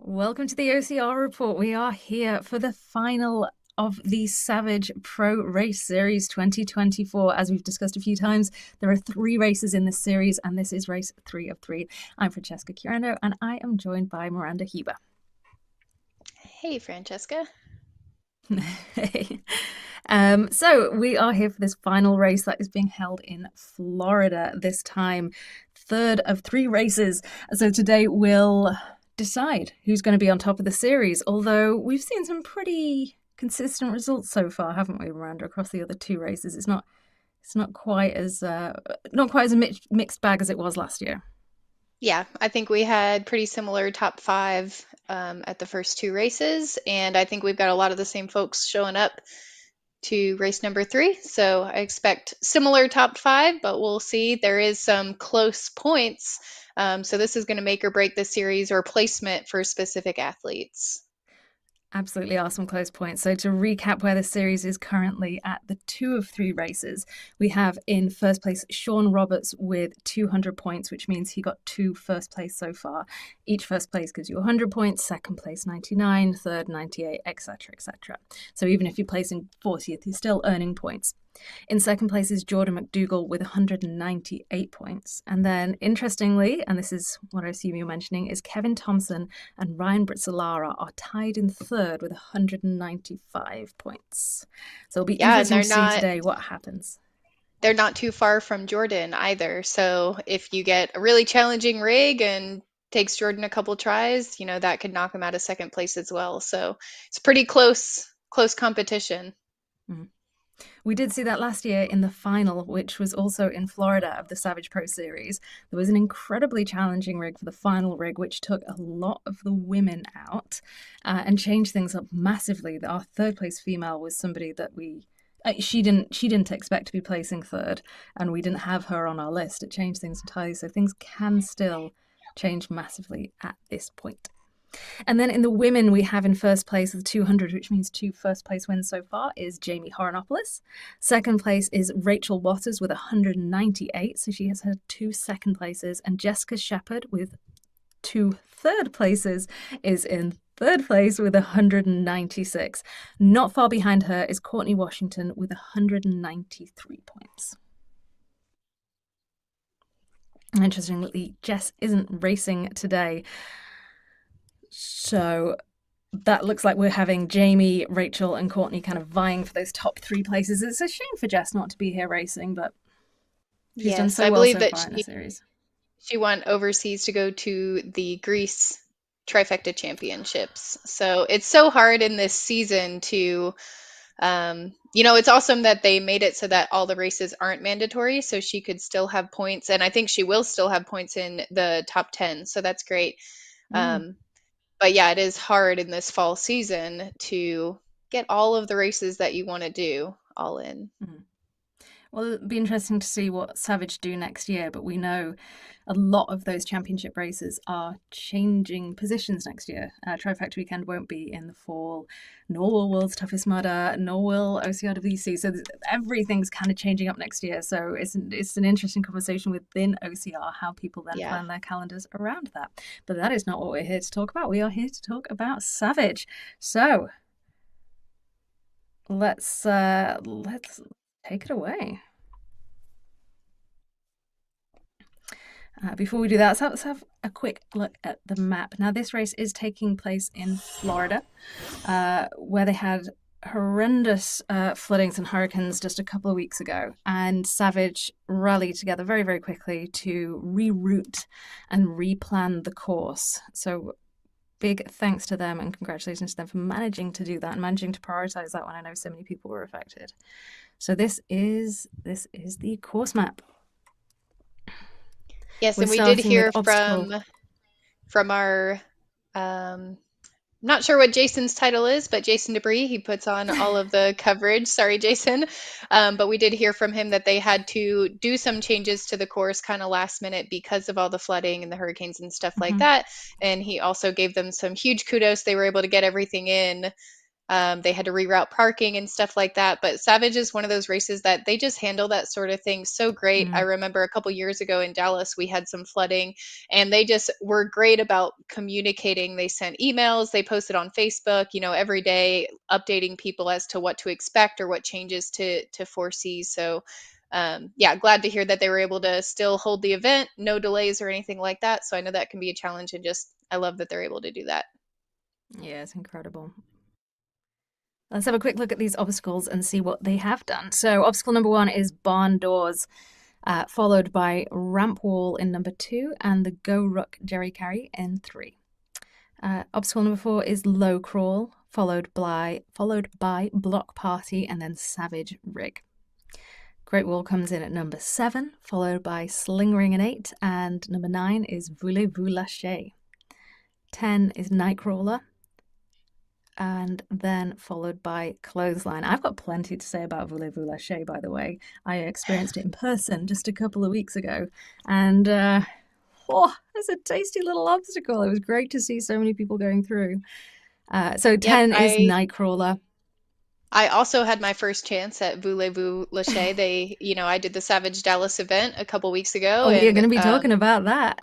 Welcome to the OCR report. We are here for the final of the Savage Pro Race Series 2024. As we've discussed a few times, there are 3 races in this series, and this is race 3 of 3. I'm Francesca Curano, and I am joined by Miranda Huber. Hey, Francesca. Hey. So we are here for this final race that is being held in Florida this time. 3rd of 3 races. So today we'll decide who's going to be on top of the series, although we've seen some pretty consistent results so far, haven't we, Miranda, across the other 2 races. It's not quite as a mixed bag as it was last year. Yeah, I think we had pretty similar top 5 at the first 2 races, and I think we've got a lot of the same folks showing up to race number 3. So I expect similar top 5, but we'll see. There is some close points. So this is going to make or break the series or placement for specific athletes. Absolutely awesome close points. So to recap where the series is currently at the 2 of 3 races, we have in first place Sean Roberts with 200 points, which means he got 2 first place so far. Each first place gives you 100 points, second place 99, third 98, etc., etc. So even if you place in 40th, you're still earning points. In second place is Jordan McDougall with 198 points. And then, interestingly, and this is what I assume you're mentioning, is Kevin Thompson and Ryan Brizzolara are tied in third with 195 points. So it'll be Yeah, and interesting to see today what happens. they're not too far from Jordan either. So if you get a really challenging rig and takes Jordan a couple tries, that could knock him out of second place as well. So it's pretty close competition. Mm. We did see that last year in the final, which was also in Florida of the Savage Pro Series. There was an incredibly challenging rig for the final rig, which took a lot of the women out and changed things up massively. Our third place female was somebody that she didn't expect to be placing third, and we didn't have her on our list. It changed things entirely, so things can still change massively at this point. And then in the women, we have in first place with 200, which means 2 first place wins so far, is Jamie Horianopolous. Second place is Rachel Waters with 198, so she has had 2 second places. And Jessica Shepherd with 2 third places is in third place with 196. Not far behind her is Courtney Washington with 193 points. Interestingly, Jess isn't racing today. So that looks like we're having Jamie, Rachel, and Courtney kind of vying for those top 3 places. It's a shame for Jess not to be here racing, but she's done Yes, so I well believe so that far in the series. she went overseas to go to the Greece trifecta championships. So it's so hard in this season to it's awesome that they made it so that all the races aren't mandatory, so she could still have points, and I think she will still have points in the top 10, so that's great. Mm. Um, but yeah, it is hard in this fall season to get all of the races that you want to do all in. Mm. Well, it'll be interesting to see what Savage do next year, but we know a lot of those championship races are changing positions next year. Trifecta Weekend won't be in the fall, nor will World's Toughest Mudder, nor will OCRWC. So everything's kind of changing up next year. So it's an interesting conversation within OCR how people then Yeah. plan their calendars around that. But that is not what we're here to talk about. We are here to talk about Savage. So let's take it away. Before we do that, let's have a quick look at the map. Now, this race is taking place in Florida, where they had horrendous floodings and hurricanes just a couple of weeks ago. And Savage rallied together very, very quickly to reroute and replan the course. So big thanks to them and congratulations to them for managing to do that and managing to prioritize that when I know so many people were affected. So this is the course map. Yes, We're and we did starting with hear obstacle. from our not sure what Jason's title is, but Jason Debris, he puts on all of the coverage. Sorry, Jason. But we did hear from him that they had to do some changes to the course kind of last minute because of all the flooding and the hurricanes and stuff like Mhm. that. And he also gave them some huge kudos. They were able to get everything in They had to reroute parking and stuff like that. But Savage is one of those races that they just handle that sort of thing so great. I Mm. remember a couple years ago in Dallas, we had some flooding, and they just were great about communicating. They sent emails, they posted on Facebook, every day, updating people as to what to expect or what changes to foresee. So, yeah, glad to hear that they were able to still hold the event, no delays or anything like that. So I know that can be a challenge, and just I love that they're able to do that. Yeah, it's incredible. Let's have a quick look at these obstacles and see what they have done. So, obstacle number 1 is barn doors, followed by ramp wall in number 2 and the go ruck jerry carry in 3. Obstacle number 4 is low crawl, followed by block party and then savage rig. Great wall comes in at number 7, followed by sling ring in 8, and number 9 is voulez-vous lâcher. 10 is nightcrawler, and then followed by clothesline. I've got plenty to say about voulez-vous lâcher, by the way. I experienced it in person just a couple of weeks ago, and it's a tasty little obstacle. It was great to see so many people going through. So Yep, 10 is I nightcrawler. I also had my first chance at Voulez-Vous Lâcher. I did the Savage Dallas event a couple weeks ago, Oh, we are and going to be talking about that.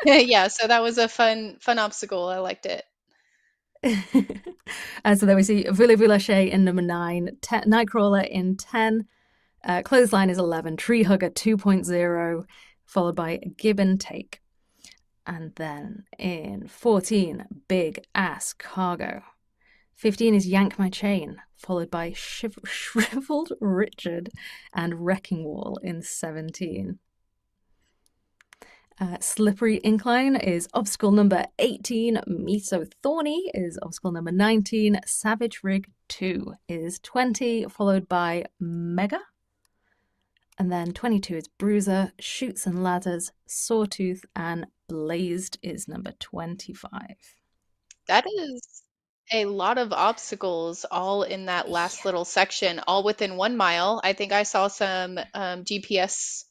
yeah, so that was a fun obstacle. I liked it. So there we see voulez-vous lâcher in number 9, nightcrawler in 10, clothesline is 11, tree hugger 2.0, followed by give and take. And then in 14, big ass cargo. 15 is yank my chain, followed by shriveled Richard and wrecking wall in 17. Slippery incline is obstacle number 18. Me So Thorny is obstacle number 19. Savage rig 2 is 20, followed by mega. And then 22 is bruiser, shoots and ladders, sawtooth, and blazed is number 25. That is a lot of obstacles all in that last little section, all within 1 mile. I think I saw some GPS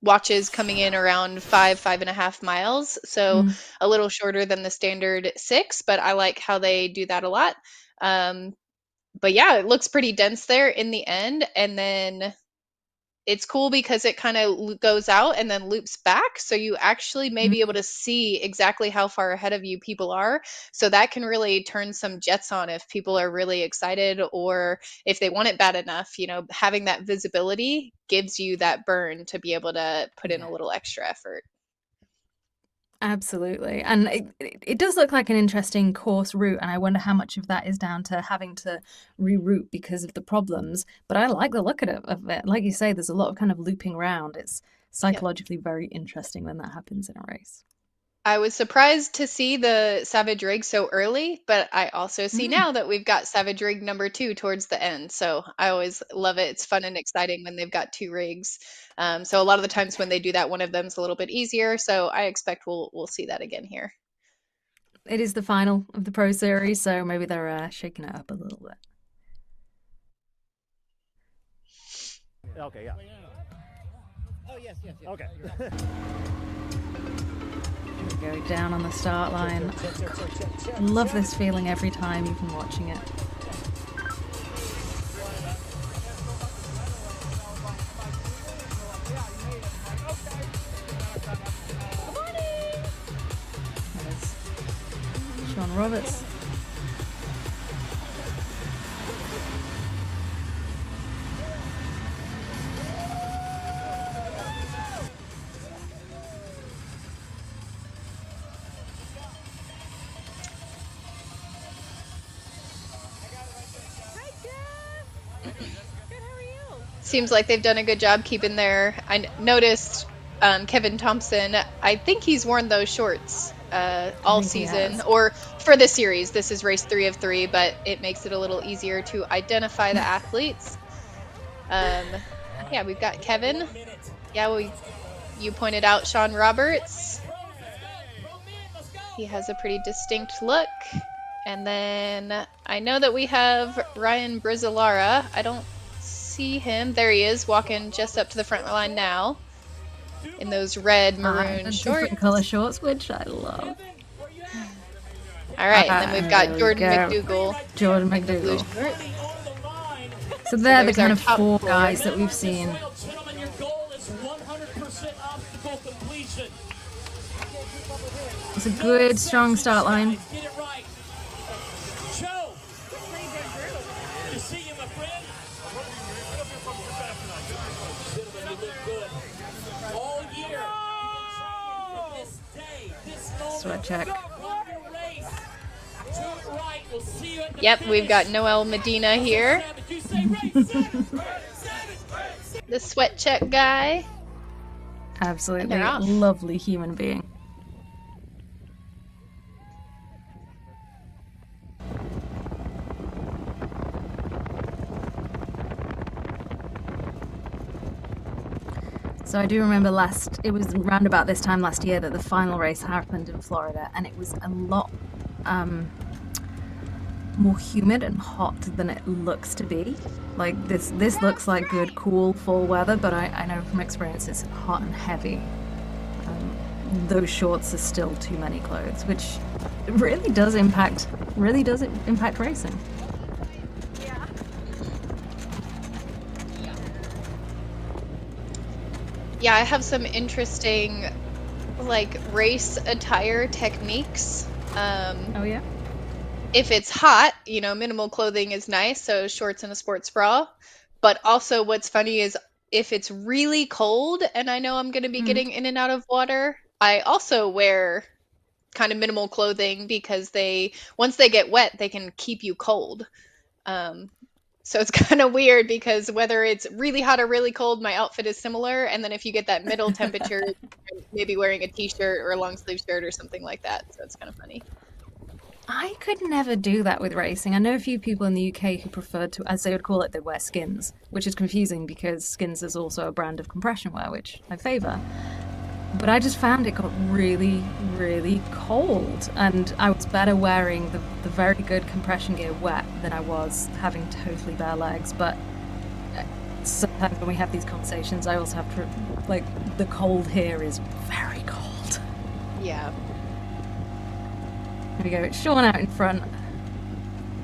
watches coming in around 5.5 miles, so Mm. a little shorter than the standard 6, but I like how they do that a lot. But yeah, it looks pretty dense there in the end, and then it's cool because it kind of goes out and then loops back, so you actually may be able to see exactly how far ahead of you people are. So that can really turn some jets on if people are really excited, or if they want it bad enough. Having that visibility gives you that burn to be able to put in Yeah. a little extra effort. Absolutely. And it does look like an interesting course route, and I wonder how much of that is down to having to reroute because of the problems. But I like the look of it. Like you say, there's a lot of kind of looping around. It's Yep. psychologically very interesting when that happens in a race. I was surprised to see the Savage Rig so early, but I also see Mm. now that we've got Savage Rig number 2 towards the end. So I always love it. It's fun and exciting when they've got 2 rigs. So a lot of the times when they do that, one of them's a little bit easier. So I expect we'll see that again here. It is the final of the Pro Series, so maybe they're shaking it up a little bit. Okay, yeah. Oh, yes. Okay. Go down on the start line. I love this feeling every time, even watching it. That is Sean Roberts. Seems like they've done a good job keeping their. I noticed Kevin Thompson. I think he's worn those shorts all think he season, has. or for the series. This is race 3 of 3, but it makes it a little easier to identify the athletes. Yeah, we've got Kevin. Yeah, you pointed out Sean Roberts. He has a pretty distinct look. And then I know that we have Ryan Brizzolara. I don't see him. There he is, walking just up to the front line now in those red maroon The shorts. different color shorts, which I love. All right, and then we've got There we Jordan go. McDougal Jordan in the blue McDougal. shirt. So they're the there's kind our of top 4 4. guys that we've seen. Gentlemen, your goal is 100% obstacle completion. It's a good, strong start line. Get it right. Joe. You see you, my friend? Gentlemen, you look good. All year. This day, this moment. Sweat check. Yep, we've got Noel Medina here. The sweat check guy. Absolutely they're off. lovely human being. So I do remember it was round about this time last year that the final race happened in Florida, and it was a lot more humid and hot than it looks to be. Like this looks like good, cool fall weather, but I know from experience it's hot and heavy. Those shorts are still too many clothes, which really does impact racing. Yeah, I have some interesting race attire techniques. Oh yeah? If it's hot, minimal clothing is nice, so shorts and a sports bra. But also what's funny is if it's really cold and I know I'm going to be getting in and out of water, I also wear kind of minimal clothing because once they get wet, they can keep you cold. So it's kind of weird because whether it's really hot or really cold, my outfit is similar. And then if you get that middle temperature, maybe wearing a t-shirt or a long sleeve shirt or something like that. So it's kind of funny. I could never do that with racing. I know a few people in the UK who prefer to, as they would call it, they wear skins, which is confusing because skins is also a brand of compression wear, which I favour. But I just found it got really, really cold, and I was better wearing the very good compression gear wet than I was having totally bare legs. But sometimes when we have these conversations, I also have to, the cold here is very cold. Yeah. Here we go, it's Sean out in front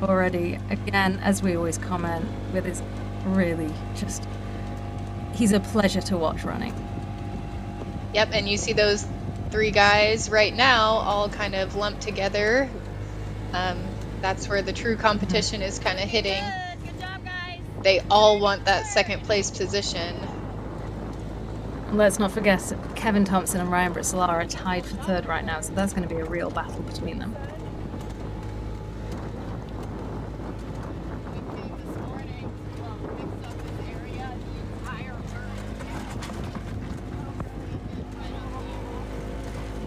already. Again, as we always comment, with his really he's a pleasure to watch running. Yep, and you see those 3 guys right now all kind of lumped together. That's where the true competition is kind of hitting. Good job, guys. They all want that second place position. And let's not forget, Kevin Thompson and Ryan Brizzolara are tied for 3rd right now, so that's going to be a real battle between them.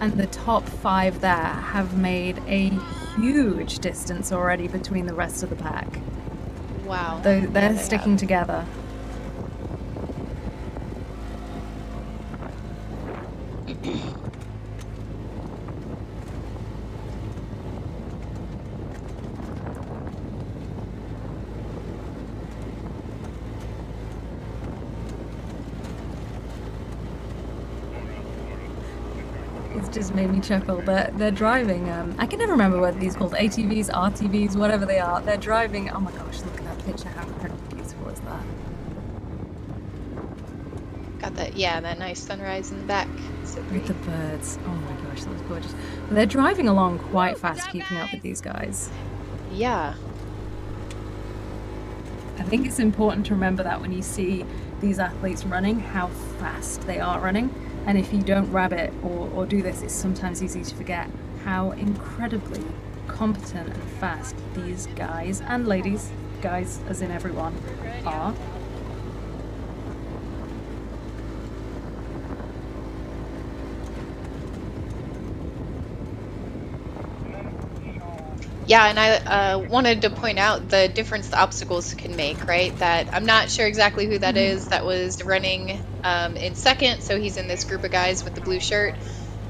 And the top 5 there have made a huge distance already between the rest of the pack. Wow. They're sticking together. It's just made me chuckle. They're driving. I can never remember whether these are called ATVs, RTVs, whatever they are. They're driving. Oh my gosh! Look at that picture. How incredibly beautiful is that? Got that nice sunrise in the back. So With the birds. Oh my gosh, that was gorgeous. They're driving along quite fast, keeping up with these guys. Yeah. I think it's important to remember that when you see these athletes running, how fast they are running. And if you don't grab it or do this, it's sometimes easy to forget how incredibly competent and fast these guys and ladies, guys as in everyone, are. Yeah, and I wanted to point out the difference the obstacles can make, right? That I'm not sure exactly who that is that was running in 2nd, so he's in this group of guys with the blue shirt.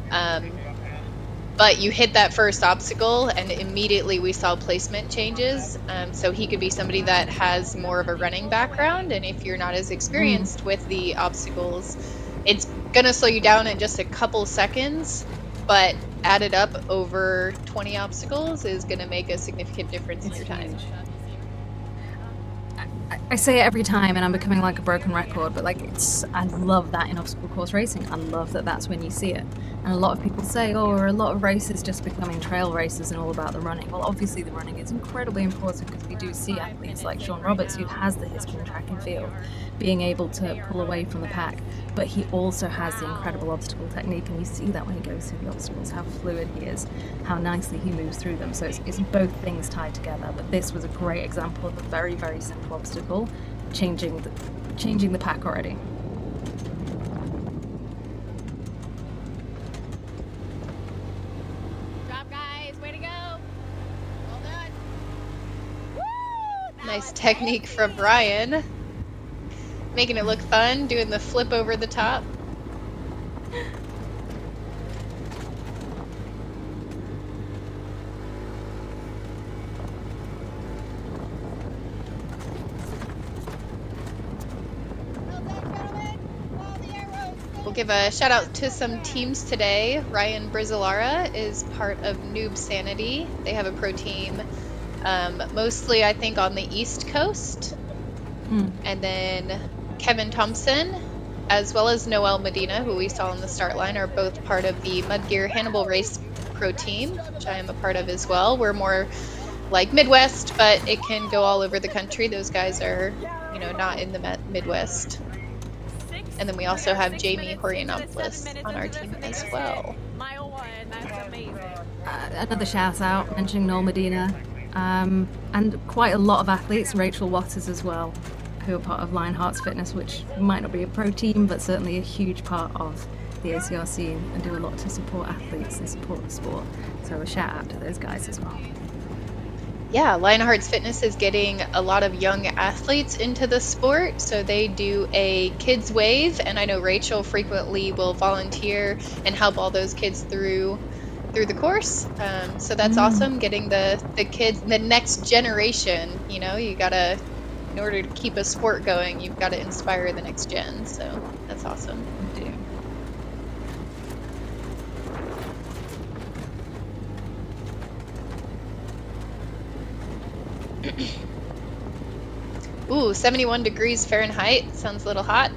But you hit that first obstacle, and immediately we saw placement changes. So he could be somebody that has more of a running background, and if you're not as experienced with the obstacles, it's going to slow you down in just a couple seconds. But added up over 20 obstacles is going to make a significant difference in It's your time. huge. I say it every time, and I'm becoming like a broken record, but like I love that in obstacle course racing. I love that that's when you see it. And a lot of people say, oh, are a lot of races just becoming trail races and all about the running? Well, obviously the running is incredibly important because we do see athletes like Sean Roberts, who has the history in track and field, being able to pull away from the pack. But he also has the incredible obstacle technique, and you see that when he goes through the obstacles, how fluid he is, how nicely he moves through them. So it's both things tied together. But this was a great example of a very, very simple obstacle changing the pack already. Job, guys. Way to go. Well done. Woo! Nice technique from Ryan. Making it look fun, doing the flip over the top. We'll give a shout out to some teams today. Ryan Brizzolara is part of Noob Sanity. They have a pro team, mostly I think on the East Coast. And then Kevin Thompson, as well as Noel Medina, who we saw on the start line, are both part of the Mudgear Hannibal Race Pro team, which I am a part of as well. We're more like Midwest, but it can go all over the country. Those guys are, you know, not in the Midwest. And then we also have Jamie Horianopolous on our team as well. Mile 1, that's amazing. Another shout out, mentioning Noel Medina, and quite a lot of athletes, Rachel Waters as well, who are part of Lionhearts Fitness, which might not be a pro team, but certainly a huge part of the ACR scene and do a lot to support athletes and support the sport. So a shout out to those guys as well. Yeah, Lionhearts Fitness is getting a lot of young athletes into the sport. So they do a kids wave, and I know Rachel frequently will volunteer and help all those kids through the course. So that's awesome, getting the kids, the next generation. You know, you gotta, in order to keep a sport going, you've got to inspire the next gen. So that's awesome. We do. Ooh, 71 degrees Fahrenheit. Sounds a little hot.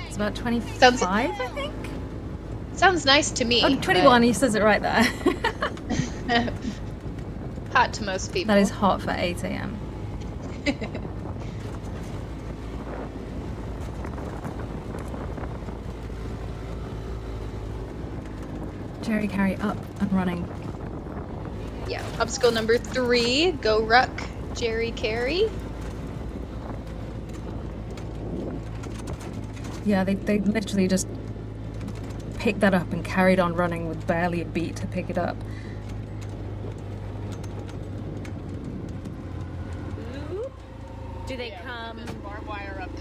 It's about 25, Sounds- I think. Sounds nice to me. Oh, 21, he says it right there. but hot to most people. That is hot for 8 a.m. Jerry carry up and running. Yeah, obstacle number 3, go ruck, Jerry carry. Yeah, they literally just picked that up and carried on running with barely a beat to pick it up. Do they come?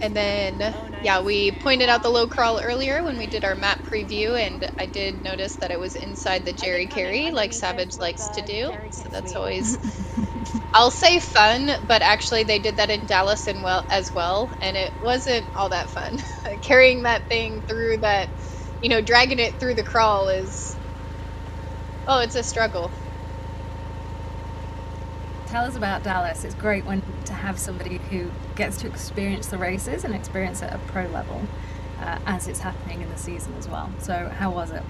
And then, yeah, we pointed out the low crawl earlier when we did our map preview, and I did notice that it was inside the Jerry carry, like Savage likes to do. So that's always, I'll say fun, but actually they did that in Dallas as well, and it wasn't all that fun. Carrying that thing through that, you know, dragging it through the crawl is, oh, it's a struggle. Tell us about Dallas. It's great to have somebody who gets to experience the races and experience it at a pro level as it's happening in the season as well. So how was it?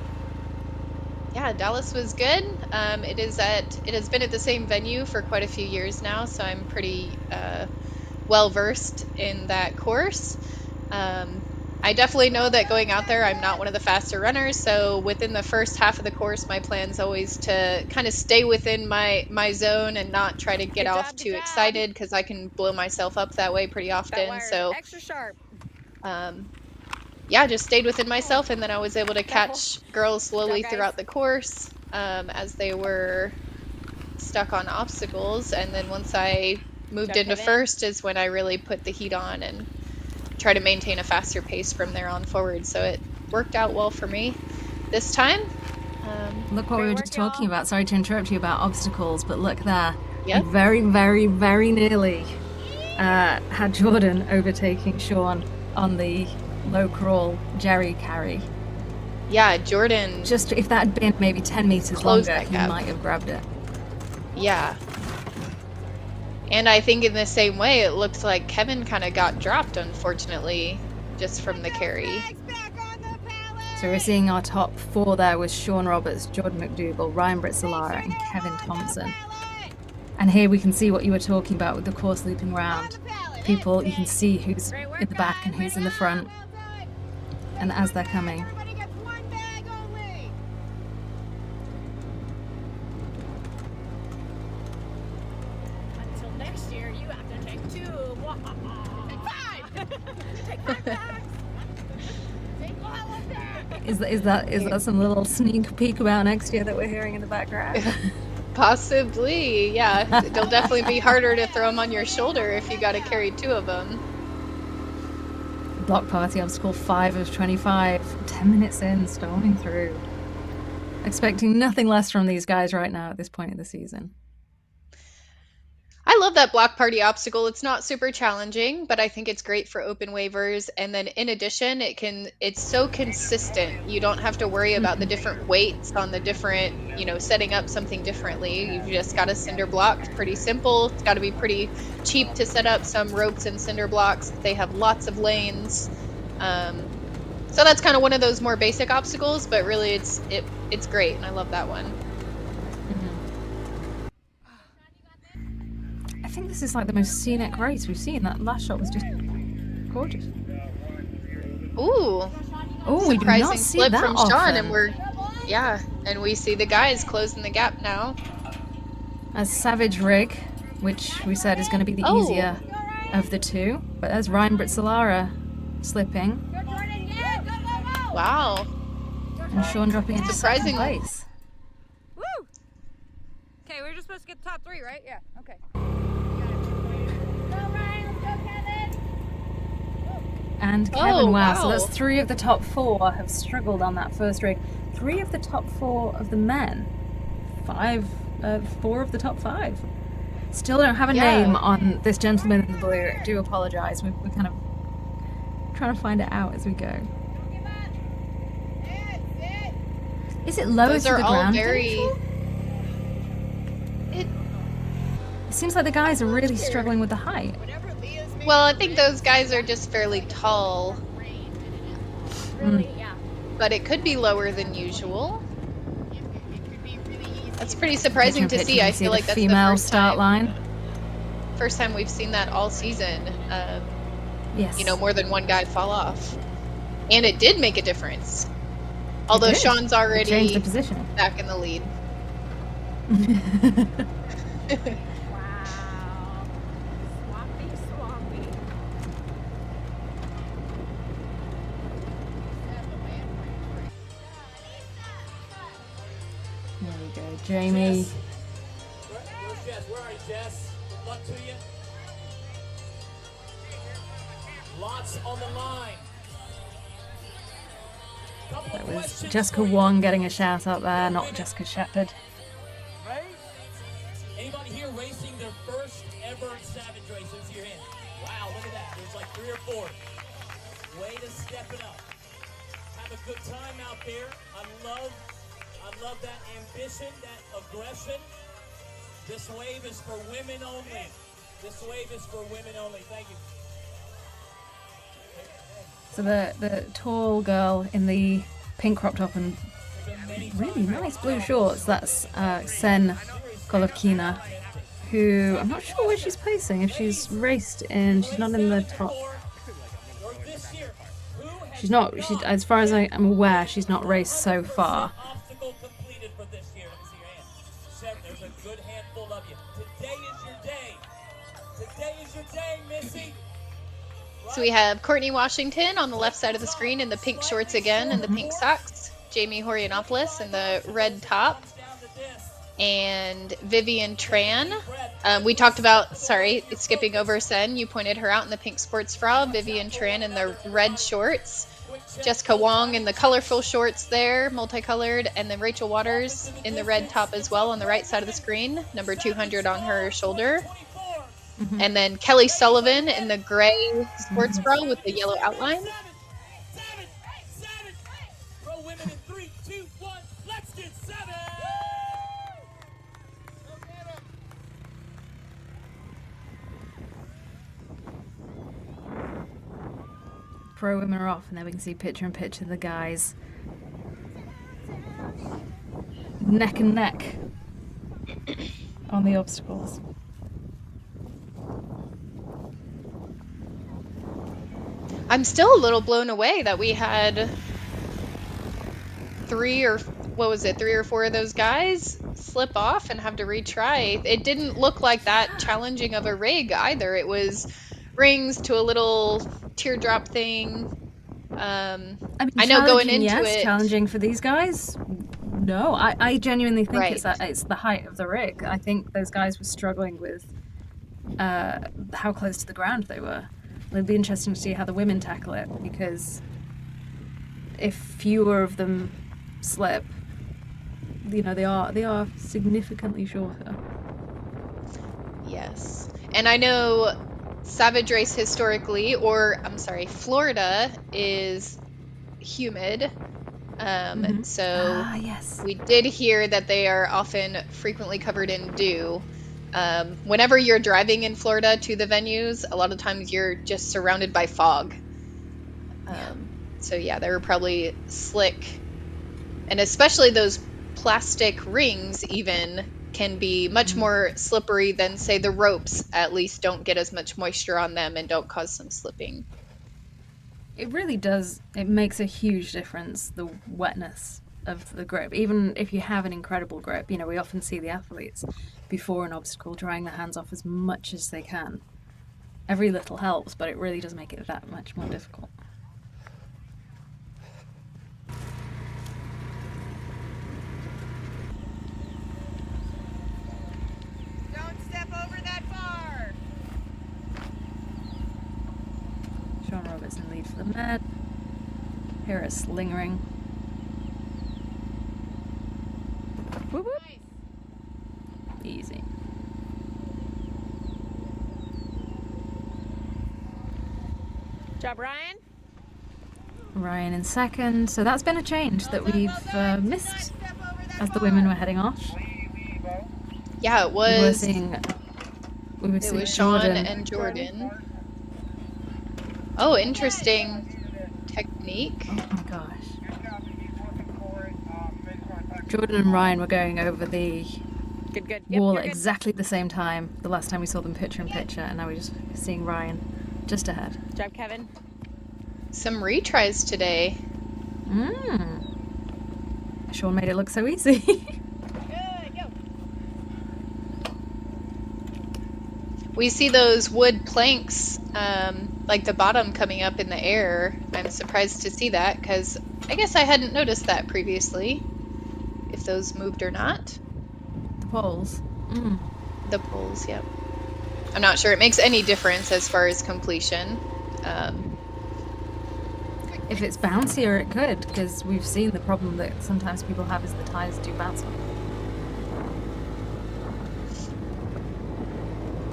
Yeah, Dallas was good. It has been at the same venue for quite a few years now, so I'm pretty well versed in that course. I definitely know that going out there, I'm not one of the faster runners, so within the first half of the course, my plan's always to kind of stay within my zone and not try to get off too excited, because I can blow myself up that way pretty often. So Extra sharp. yeah, just stayed within myself, and then I was able to catch girls slowly throughout the course as they were stuck on obstacles. And then once I moved into first is when I really put the heat on and try to maintain a faster pace from there on forward. So it worked out well for me this time. Look what we were just talking about. Sorry to interrupt you about obstacles, but look there. Yep. We very, very, very nearly had Jordan overtaking Sean on the low crawl Jerry carry. Yeah, Jordan Just if that had been maybe 10 meters closed longer, that he gap. might have grabbed it. Yeah. And I think in the same way, it looked like Kevin kind of got dropped, unfortunately, just from the carry. So we're seeing our top 4 there with Sean Roberts, Jordan McDougall, Ryan Brizzolara, and Kevin Thompson. And here we can see what you were talking about with the course looping round. People, you can see who's in the back and who's in the front. And as they're coming. Until next year, you have to take 2. Take 5. Take 5 bags. Take all of that. Is that some little sneak peek about next year that we're hearing in the background? Possibly, yeah. It'll definitely be harder to throw them on your shoulder if you got to carry 2 of them. Block party obstacle 5 of 25. 10 minutes in, storming through. Expecting nothing less from these guys right now at this point in the season. I love that block party obstacle. It's not super challenging, but I think it's great for open waivers. And then in addition, it's so consistent. You don't have to worry about the different weights on the different, setting up something differently. You've just got a cinder block. It's pretty simple. It's got to be pretty cheap to set up some ropes and cinder blocks. They have lots of lanes. So that's kind of one of those more basic obstacles, but really it's great. And I love that one. I think this is like the most scenic race we've seen. That last shot was just gorgeous. Ooh. Oh, we did Surprising not see flip that from often. Sean, and we see the guys closing the gap now. As Savage Rig, which we said is going to be the easier of the 2. But there's Ryan Brizzolara slipping. Wow. And Sean dropping into second Surprising. place. Woo! Okay, we were just supposed to get the top 3, right? Yeah, okay. And Kevin, wow. So wow. that's 3 of the top 4 have struggled on that first rig. 3 of the top 4 of the men. 4 of the top 5. Still don't have a name on this gentleman in the blue. I do apologise. We're kind of trying to find it out as we go. Is it lower Those to are the all ground? very. It seems like the guys are really struggling with the height. Well, I think those guys are just fairly tall, but it could be lower than usual. That's pretty surprising to see. I feel like that's the female first start time, line. first time we've seen that all season. Yes. More than one guy fall off, and it did make a difference. Although did. Sean's Changed already the position. back in the lead. Wow. Swampy. There we go. Jamie. Jess. Where's Jess? Where are you, Jess? Good luck to you. Lots on the line. That was Jessica Wong getting a shout out there, not Jessica Shepherd. Anybody here racing their first ever Savage race? Let's see your hand. Wow, look at that. There's like 3 or 4. Way to step it up. Have a good time out there. I love that ambition, that aggression. This wave is for women only. This wave is for women only. Thank you. So the tall girl in the pink crop top and really nice blue shorts, that's Ksen Golovkina, who I'm not sure where she's placing. If she's raced in, she's not in the top. She's not, as far as I am aware, she's not raced so far. Obstacle completed for this year. Let me see your hand. There's a good handful of you. Today is your day. Today is your day, Missy. So we have Courtney Washington on the left side of the screen in the pink shorts again and the pink socks. Jamie Horianopolous in the red top. And Vivian Tran. We talked about, skipping over Sen. You pointed her out in the pink sports bra. Vivian Tran in the red shorts. Jessica Wong in the colorful shorts there, multicolored. And then Rachel Waters in the red top as well on the right side of the screen. Number 200 on her shoulder. And then Kelly Sullivan in the gray sports bra with the yellow outline. Throw women in 2, 1, let's get Savage! Pro women are off, and then we can see picture in picture the guys neck and neck on the obstacles. I'm still a little blown away that we had three or four of those guys slip off and have to retry. It didn't look like that challenging of a rig either. It was rings to a little teardrop thing. I mean, I know going challenging, into yes. it, Challenging for these guys? No. I genuinely think right. it's the height of the rig. I think those guys were struggling with how close to the ground they were. It'd be interesting to see how the women tackle it, because if fewer of them slip, you know, they are significantly shorter. Yes. And I know Savage Race historically, Florida is humid. So yes. we did hear that they are often frequently covered in dew. Whenever you're driving in Florida to the venues, a lot of times you're just surrounded by fog. So yeah, they were probably slick. And especially those plastic rings even can be much more slippery than, say, the ropes. At least don't get as much moisture on them and don't cause some slipping. It really does. It makes a huge difference, the wetness of the grip. Even if you have an incredible grip, you know, we often see the athletes before an obstacle drying their hands off as much as they can. Every little helps, but it really does make it that much more difficult. Don't step over that bar. Sean Roberts in lead for the men. Harris lingering. Whoop, whoop. Nice. Easy. Job, Ryan. Ryan in second. So that's been a change that we've missed as the women were heading off. Yeah, it We were was. seeing It was Sean and Jordan. Oh, interesting technique. Oh my gosh. Jordan and Ryan were going over the Good. Yep, wall you're at good. exactly the same time the last time we saw them picture in picture, and now we're just seeing Ryan just ahead. Job, Kevin. Some retries today. Sean made it look so easy. Good, go. We see those wood planks, like the bottom coming up in the air. I'm surprised to see that, because I guess I hadn't noticed that previously, if those moved or not. The poles. The poles, yep. I'm not sure it makes any difference as far as completion. If it's bouncier, it could, because we've seen the problem that sometimes people have is the tires do bounce off.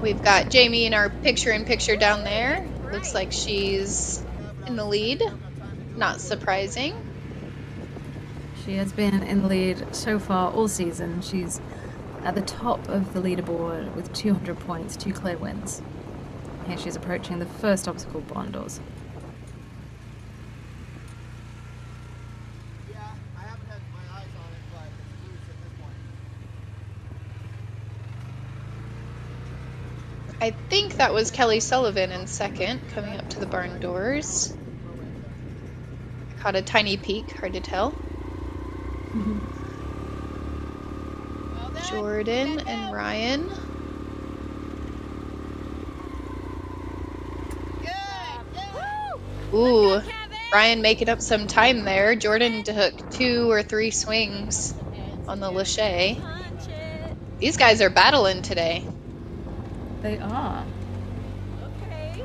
We've got Jamie in our picture-in-picture down there. Looks like she's in the lead. Not surprising. She has been in the lead so far all season. She's at the top of the leaderboard with 200 points, 2 clear wins. Here she's approaching the first obstacle, barn doors. Yeah, I haven't had my eyes on it, but it's loose at this point. I think that was Kelly Sullivan in second, coming up to the barn doors. Caught a tiny peek, hard to tell. Jordan and Ryan. Ooh, Ryan making up some time there. Jordan took 2 or 3 swings on the Lachey. These guys are battling today. They are. Okay.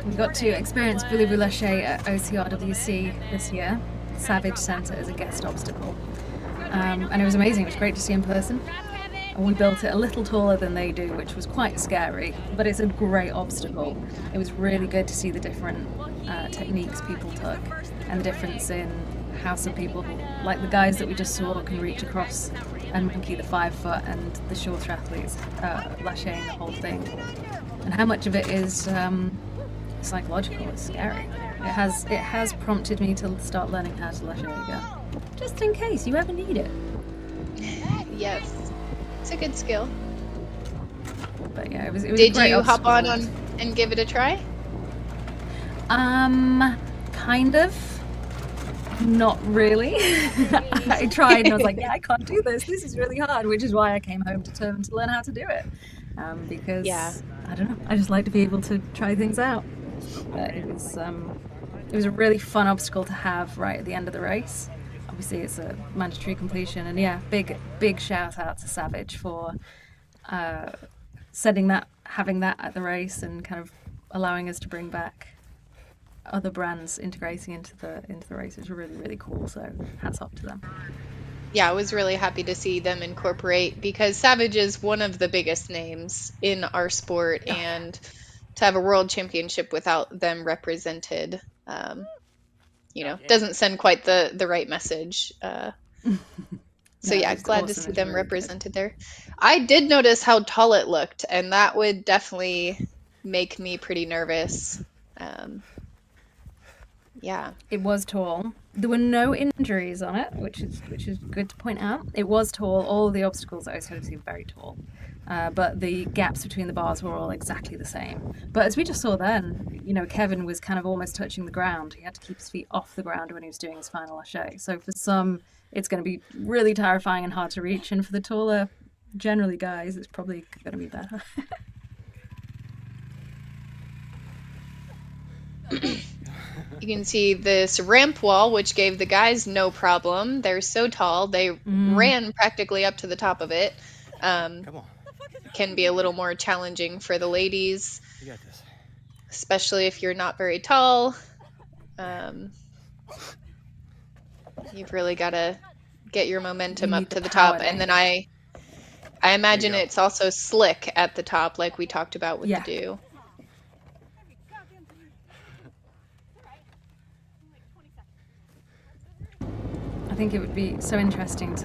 So We got to experience Voulez Vous Lâcher at OCRWC this year. Savage Centre as a guest obstacle. And it was amazing. It was great to see in person. And we built it a little taller than they do, which was quite scary, but it's a great obstacle. It was really good to see the different techniques people took and the difference in house of people, like the guys that we just saw, can reach across and monkey the 5 foot, and the shorter athletes lashing the whole thing. And how much of it is psychological? It's scary. It has prompted me to start learning how to lâcher again, just in case you ever need it. Yes, it's a good skill. But yeah, it was. Did you hop on and give it a try? Kind of. Not really. I tried and I was like, yeah, I can't do this. This is really hard, which is why I came home determined to learn how to do it. Because I don't know, I just like to be able to try things out. But it was a really fun obstacle to have right at the end of the race. Obviously, it's a mandatory completion, and yeah, big shout out to Savage for having that at the race and kind of allowing us to bring back other brands integrating into the race, which are really, really cool. So hats off to them. Yeah, I was really happy to see them incorporate, because Savage is one of the biggest names in our sport, and to have a world championship without them represented, doesn't send quite the right message. So yeah, glad to see them represented there. I did notice how tall it looked, and that would definitely make me pretty nervous. Yeah. It was tall. There were no injuries on it, which is good to point out. It was tall. All of the obstacles that I was going to see were very tall. But the gaps between the bars were all exactly the same. But as we just saw then, Kevin was kind of almost touching the ground. He had to keep his feet off the ground when he was doing his final lâcher. So for some, it's going to be really terrifying and hard to reach. And for the taller, generally guys, it's probably going to be better. You can see this ramp wall, which gave the guys no problem. They're so tall. They ran practically up to the top of it. Come on. Can be a little more challenging for the ladies, You got this. especially if you're not very tall. You've really got to get your momentum up to the top. And then I imagine it's also slick at the top, like we talked about with the do. I think it would be so interesting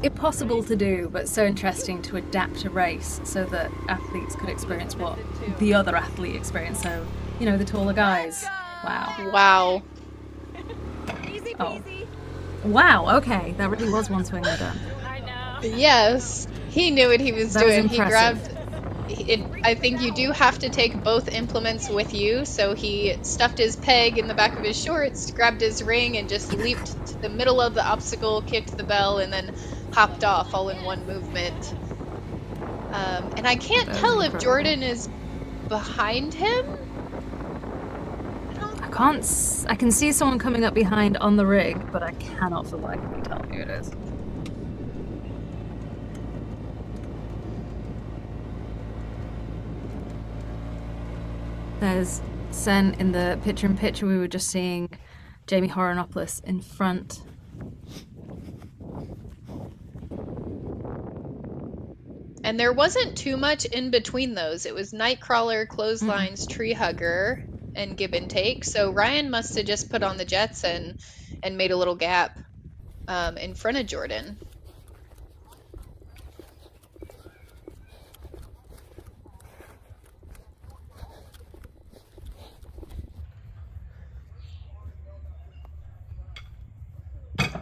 impossible to do, but so interesting to adapt a race so that athletes could experience what the other athlete experienced. So, the taller guys. Wow. Easy Oh. peasy. Wow, okay. That really was one swing and done. I know. Yes, he knew what he was That was doing. He impressive. grabbed I think you do have to take both implements with you. So he stuffed his peg in the back of his shorts, grabbed his ring, and just leaped to the middle of the obstacle, kicked the bell, and then hopped off all in one movement. And I can't tell if Jordan is behind him. I can see someone coming up behind on the rig, but I cannot for the life of me tell who it is. There's Ksen in the picture-in-picture. We were just seeing Jamie Horianopolous in front. And there wasn't too much in between those. It was Nightcrawler, Clotheslines, Tree Hugger, and Give and Take. So Ryan must have just put on the jets and made a little gap in front of Jordan.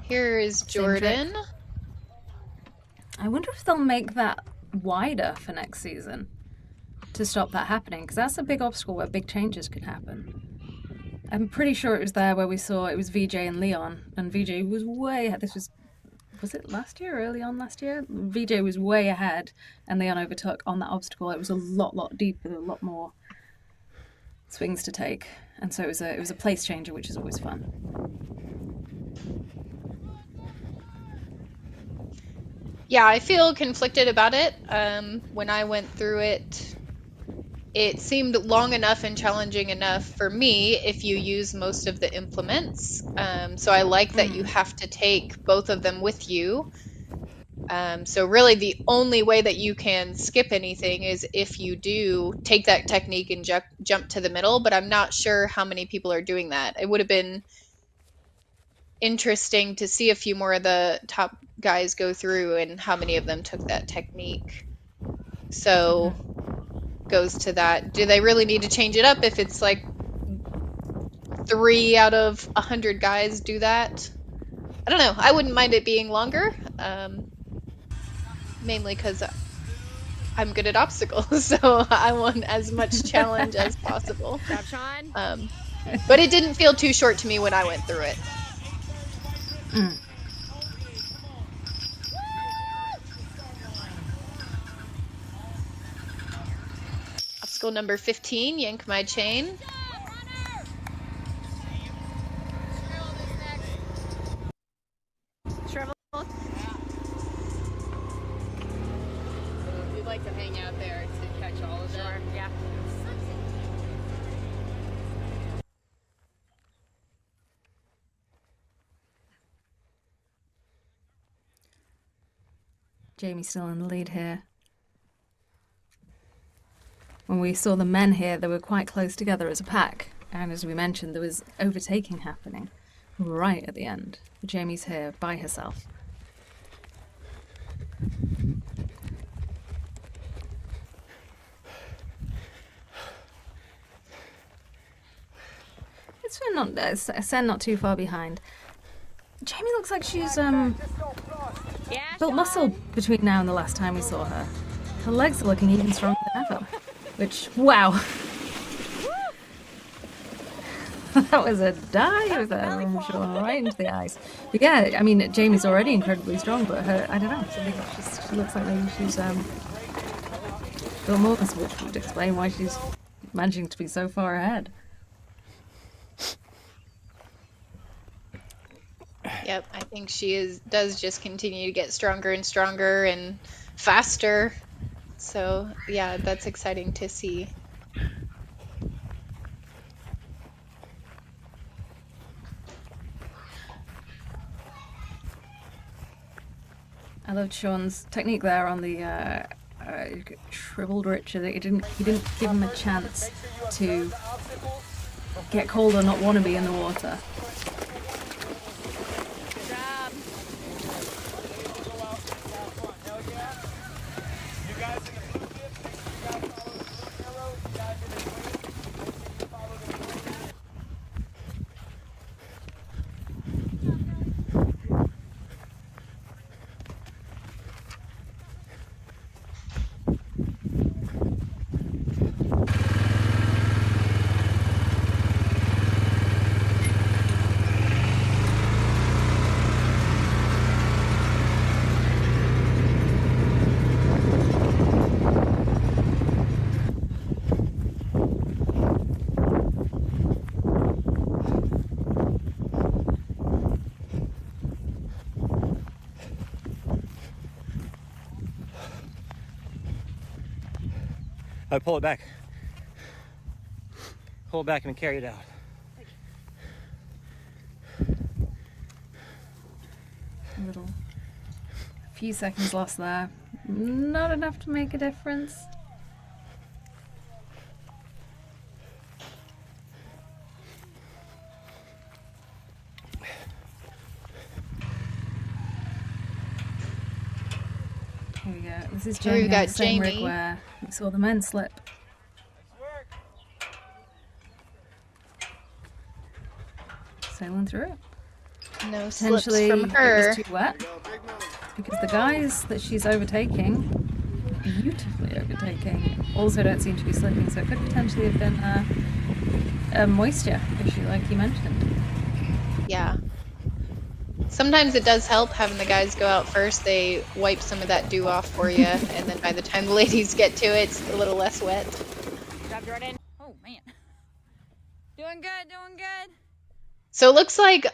Here is Jordan. I wonder if they'll make that wider for next season to stop that happening, because that's a big obstacle where big changes could happen. I'm pretty sure it was there where we saw it was VJ and Leon, and VJ was way ahead. Was it last year, early on last year? VJ was way ahead, and Leon overtook on that obstacle. It was a lot deeper, a lot more swings to take, and so it was a place changer, which is always fun. Yeah, I feel conflicted about it. When I went through it, it seemed long enough and challenging enough for me if you use most of the implements. So I like that you have to take both of them with you. So really the only way that you can skip anything is if you do take that technique and jump to the middle, but I'm not sure how many people are doing that. It would have been interesting to see a few more of the top guys go through and how many of them took that technique. So goes to that. Do they really need to change it up if it's like 3 out of 100 guys do that? I don't know. I wouldn't mind it being longer, mainly because I'm good at obstacles, so I want as much challenge as possible. Job, Sean. But it didn't feel too short to me when I went through it. Obstacle number 15, yank my chain. Shrivel. We'd like to hang out there to catch all of them. Sure, yeah. Jamie's still in the lead here. When we saw the men here, they were quite close together as a pack. And as we mentioned, there was overtaking happening right at the end. Jamie's here by herself. It's not Ksen not too far behind. Jamie looks like she's Yeah, built Sean. muscle between now and the last time we saw her. Her legs are looking even stronger than ever. Which, wow. That was a dive there, I'm sure, right into the ice. But yeah, I mean, Jamie's already incredibly strong, but her, I don't know, I think she looks like maybe she's built more muscle, which would explain why she's managing to be so far ahead. Yep, I think she does just continue to get stronger and stronger and faster. So yeah, that's exciting to see. I loved Sean's technique there on the shriveled Richard. He didn't give him a chance to get cold or not want to be in the water. Good job. I pull it back. Pull it back and carry it out. A few seconds lost there. Not enough to make a difference. Here we go. This is Here we've Jamie on got the same rig Jamie. where we saw the men slip. Sailing through it. No slips Potentially from it her. was too wet because the guys that she's overtaking, beautifully overtaking, also don't seem to be slipping. So it could potentially have been a moisture issue, like you mentioned. Yeah. Sometimes it does help having the guys go out first. They wipe some of that dew off for you, and then by the time the ladies get to it, it's a little less wet. Good job, Jordan. Oh, man. Doing good, doing good. So it looks like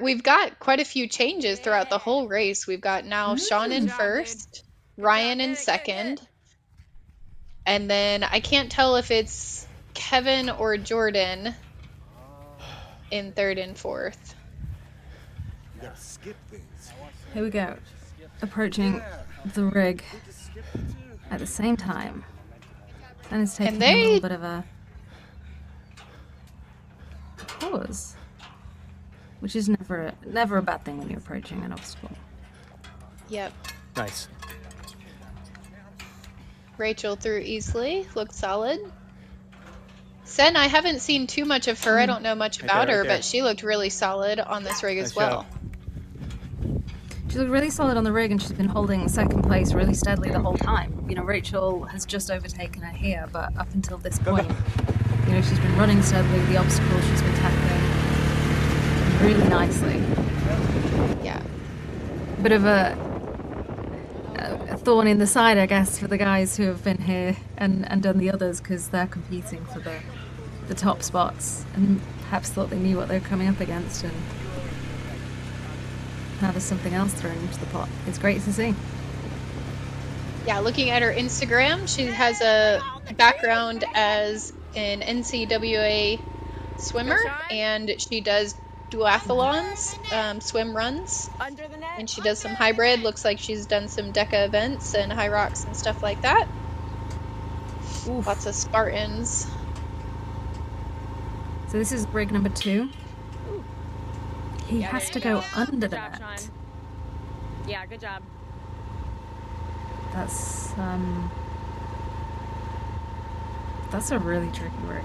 we've got quite a few changes throughout the whole race. We've got now Sean in Good job, first, Good Ryan job. in Good, second, good. and then I can't tell if it's Kevin or Jordan in third and fourth. You gotta skip things. Here we go. Approaching the rig at the same time. And it's taking a little bit of a pause. which is never a bad thing when you're approaching an obstacle. Yep. Nice. Rachel through easily. Looked solid. Sen, I haven't seen too much of her. I don't know much about right her, there. but she looked really solid on this rig as Nice well. She looked really solid on the rig, and she's been holding second place really steadily the whole time. You know, Rachel has just overtaken her here, but up until this point, you know, she's been running steadily. The obstacles she's been tackling really nicely. Yeah. Bit of a thorn in the side, I guess, for the guys who have been here and done the others, because they're competing for the top spots and perhaps thought they knew what they were coming up against, and now there's something else thrown into the pot. It's great to see. Yeah, looking at her Instagram, she has a background as an NCAA swimmer, and she does duathlons, swim runs, Under the net. and she does some hybrid. Looks like she's done some DECA events and high rocks and stuff like that. Oof. Lots of Spartans. So this is rig number 2. He Yeah, has there to you go go. under the Good job, net. Sean. Yeah, good job. That's a really tricky rig.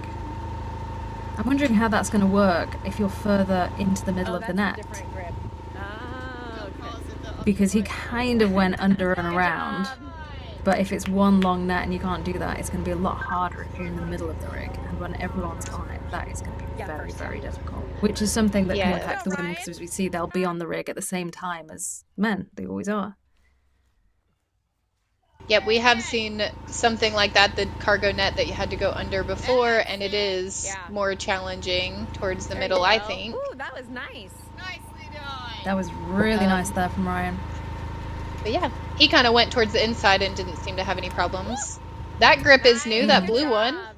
I'm wondering how that's going to work if you're further into the middle of the net, Different grip. Oh, okay. because he kind of went under and around. But if it's one long net and you can't do that, it's going to be a lot harder if you're in the middle of the rig. And when everyone's on it, that is going to be very, very difficult. Which is something that can Yeah. impact the women, because as we see, they'll be on the rig at the same time as men. They always are. Yep, we have seen something like that, the cargo net that you had to go under before, and it is Yeah. more challenging towards the There you middle, I go. think. Ooh, that was nice. Nicely done. That was really nice there from Ryan. But yeah, he kind of went towards the inside and didn't seem to have any problems. That grip is new, that Good blue one. job.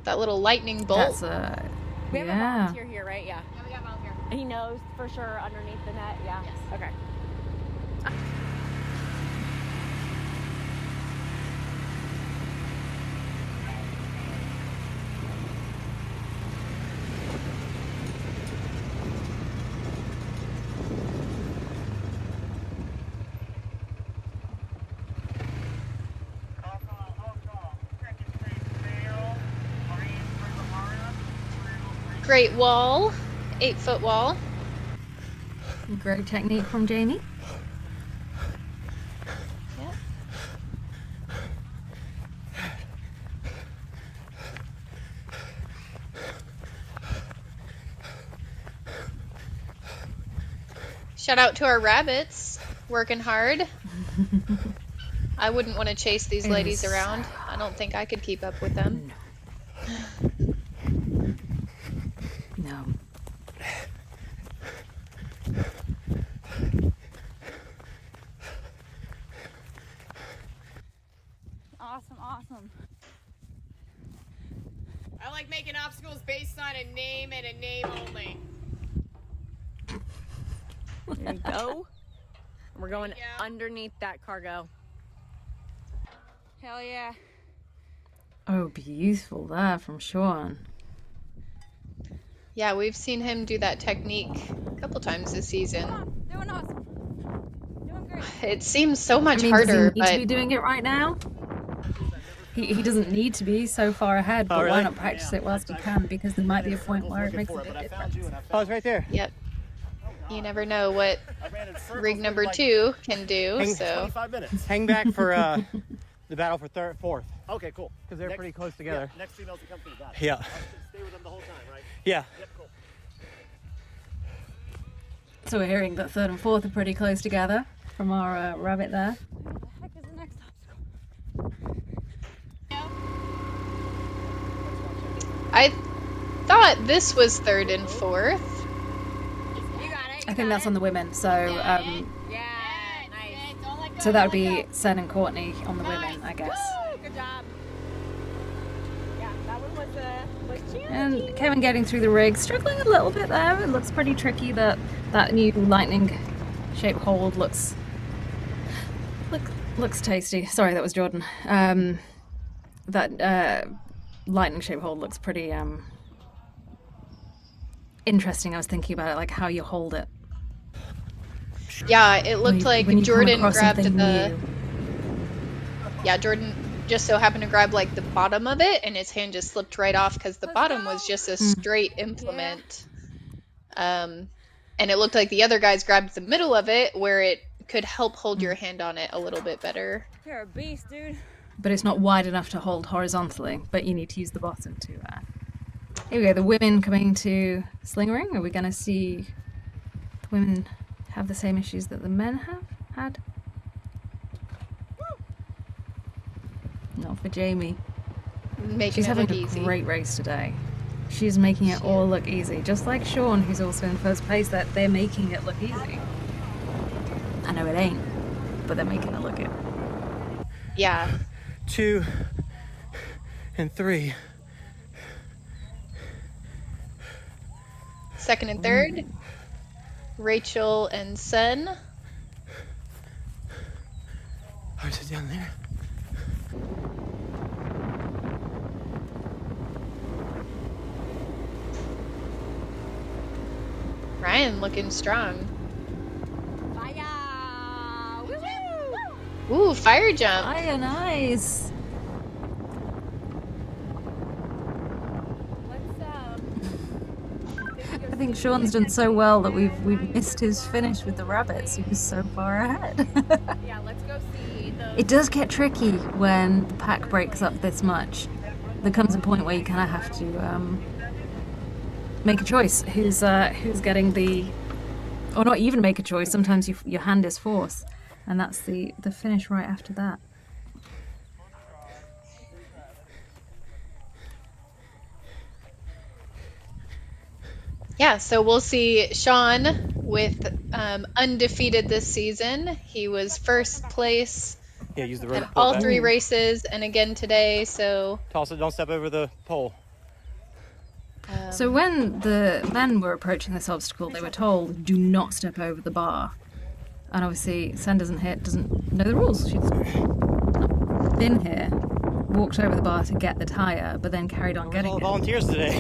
That little lightning bolt. That's a... We have a Yeah. volunteer here, right? Yeah. Yeah, we got volunteer. He knows for sure underneath the net. Yeah. Yes. Okay. Great wall, 8-foot wall. Great technique from Jamie. Yep. Shout out to our rabbits, working hard. I wouldn't want to chase these It ladies is around. I don't think I could keep up with them. No. Awesome, awesome. I like making obstacles based on a name and a name only. There you go. We're going There you go. underneath that cargo. Hell yeah. Oh, beautiful there from Sean. Yeah, we've seen him do that technique a couple times this season. Doing awesome. Doing great. It seems so much I mean, harder, does he need to but be doing it right now? He doesn't need to be so far ahead, but why really? not practice it whilst you can, because there might be a point where it makes a big difference. Oh, it's right there. yep. You never know what rig number 2 can do, so 25 minutes. Hang back for the battle for fourth, Okay, cool. because they're Next- pretty close together. Yeah, next females to come to the battle. Yeah. I'll stay with them the whole time, right? Yeah. Yep, cool. So we're hearing that third and fourth are pretty close together from our rabbit there. What the heck is the next obstacle? I thought this was third and fourth. You got it. I think that's on the women, so Yeah, nice. Don't let go, so that would don't let be go. Sen and Courtney on the women, I guess. Woo, good job. Yeah, that one was challenging. And Kevin getting through the rig, struggling a little bit there. It looks pretty tricky. That new lightning shaped hold looks tasty. Sorry, that was Jordan. That lightning shaped hold looks pretty interesting. I was thinking about it, like how you hold it. Yeah, it looked like when you come Jordan across grabbed something the. new. Yeah, Jordan just so happened to grab like the bottom of it, and his hand just slipped right off because the bottom was just a straight implement. And it looked like the other guys grabbed the middle of it where it could help hold your hand on it a little bit better. You're a beast, dude. But it's not wide enough to hold horizontally, but you need to use the bottom to... Here we go, the women coming to slingering. Are we going to see the women have the same issues that the men have had? Not for Jamie. Making She's it having look a easy. great race today. She's making it all look easy. Just like Sean, who's also in first place, that they're making it look easy. I know it ain't, but they're making it look it. Yeah. 2 and 3. Second and third, Rachel and Sen. Ours is down there. Ryan looking strong. Fire! Woo-woo! Ooh, fire jump. Fire, nice. I think Sean's done so well that we've missed his finish with the rabbits. He was so far ahead. Yeah, let's go see the. It does get tricky when the pack breaks up this much. There comes a point where you kind of have to make a choice. Who's getting the, or not even make a choice. Sometimes your hand is fourth, and that's the finish right after that. Yeah, so we'll see Sean with undefeated this season. He was first place Yeah, use the rope. at all 3 races and again today, so... Toss it, don't step over the pole. So when the men were approaching this obstacle, they were told, do not step over the bar. And obviously, Sen doesn't know the rules. She's not been here, walked over the bar to get the tyre, but then carried on getting All it. volunteers today.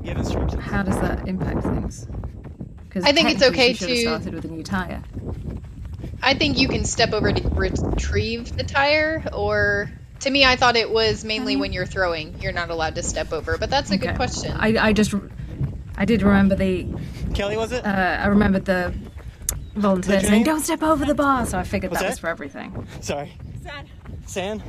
Give instructions. How does that impact things? Because I think it's okay you should have to- started with a new tyre. I think you can step over to retrieve the tire, or... To me, I thought it was mainly when you're throwing. You're not allowed to step over, but that's a good question. I did remember Kelly, was it? I remembered the volunteers saying, don't step over the bar, so I figured What's that that? was for everything. Sorry. Sand?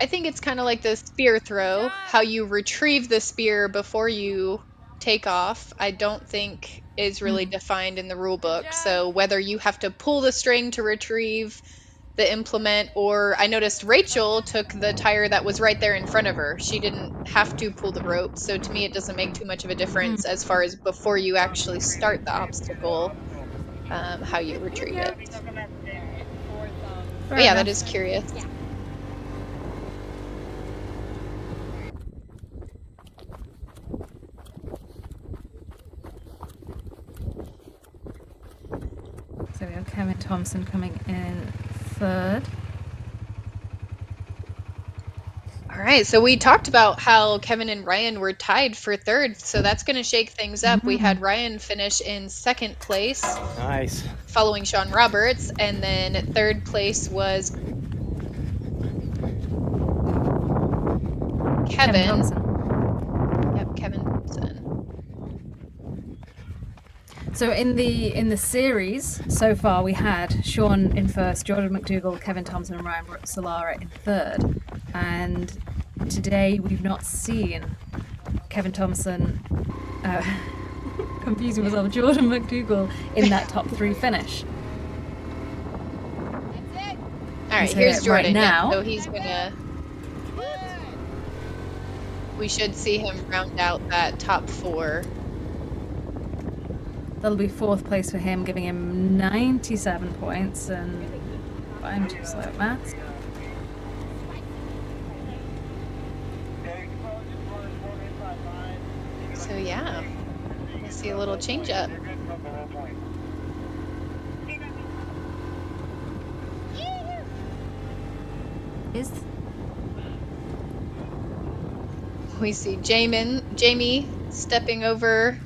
I think it's kind of like the spear throw, how you retrieve the spear before you take off. I don't think is really defined in the rule book. So whether you have to pull the string to retrieve the implement, or I noticed Rachel took the tire that was right there in front of her. She didn't have to pull the rope. So to me, it doesn't make too much of a difference as far as before you actually start the obstacle, how you retrieve it. But yeah, that is curious. So we have Kevin Thompson coming in third. All right, so we talked about how Kevin and Ryan were tied for third, so that's going to shake things up. We had Ryan finish in second place, Nice. following Sean Roberts, and then third place was Kevin. Thompson. Yep, Kevin Thompson. So in the series so far, we had Sean in first, Jordan McDougall, Kevin Thompson, and Ryan Brizzolara in third. And today we've not seen Kevin Thompson, confusing myself, Jordan McDougall in that top 3 finish. All right, So here's right Jordan. now- So he's gonna. We should see him round out that top 4. That'll be 4th place for him, giving him 97 points. And I'm too slow at maths. So yeah, we'll see see a little change up. Is We see Jamie stepping over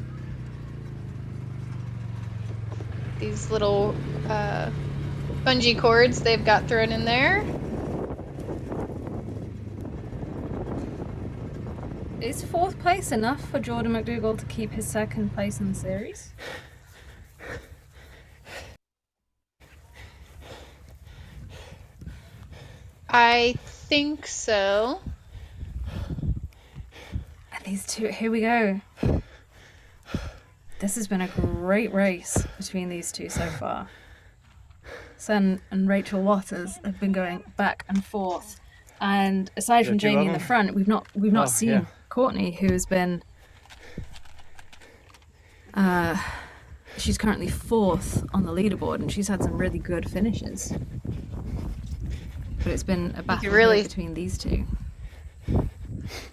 these little bungee cords they've got thrown in there. Is fourth place enough for Jordan McDougall to keep his second place in the series? I think so. And these two, here we go. This has been a great race between these two so far. Ksen and Rachel Waters have been going back and forth, and aside from Jamie in the front, we've not seen Courtney, who's been she's currently fourth on the leaderboard, and she's had some really good finishes. But it's been a battle really between these two.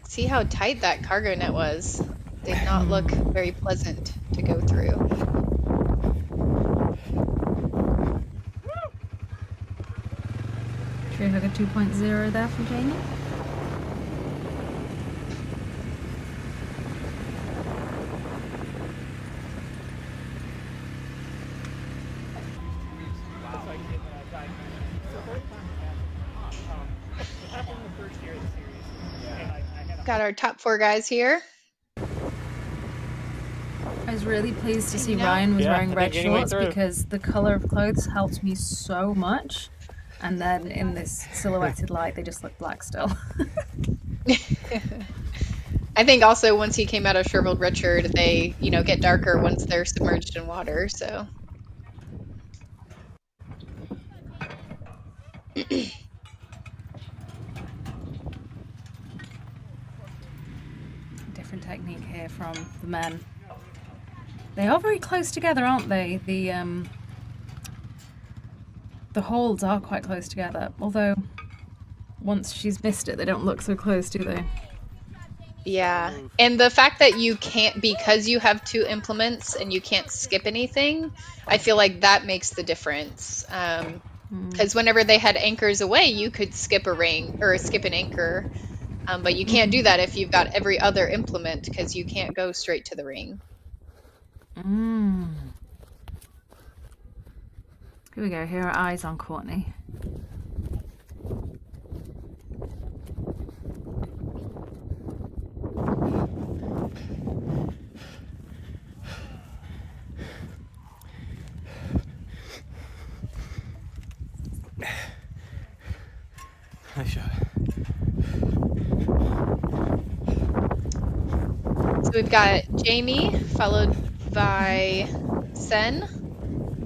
See how tight that cargo net was. Did not look very pleasant to go through. Tree Hugger 2.0 there from Jamie. Got our top 4 guys here. I was really pleased to see Ryan was wearing red shorts because the color of clothes helped me so much. And then in this silhouetted light, they just look black still. I think also once he came out of Shriveled Richard, they, get darker once they're submerged in water, so. Different technique here from the men. They are very close together, aren't they? The holds are quite close together, although once she's missed it, they don't look so close, do they? Yeah, and the fact that you can't, because you have 2 implements and you can't skip anything, I feel like that makes the difference. Because whenever they had anchors away, you could skip a ring or skip an anchor, but you can't do that if you've got every other implement because you can't go straight to the ring. Here we go, here are eyes on Courtney. Nice shot. So we've got Jamie, followed by Ksen,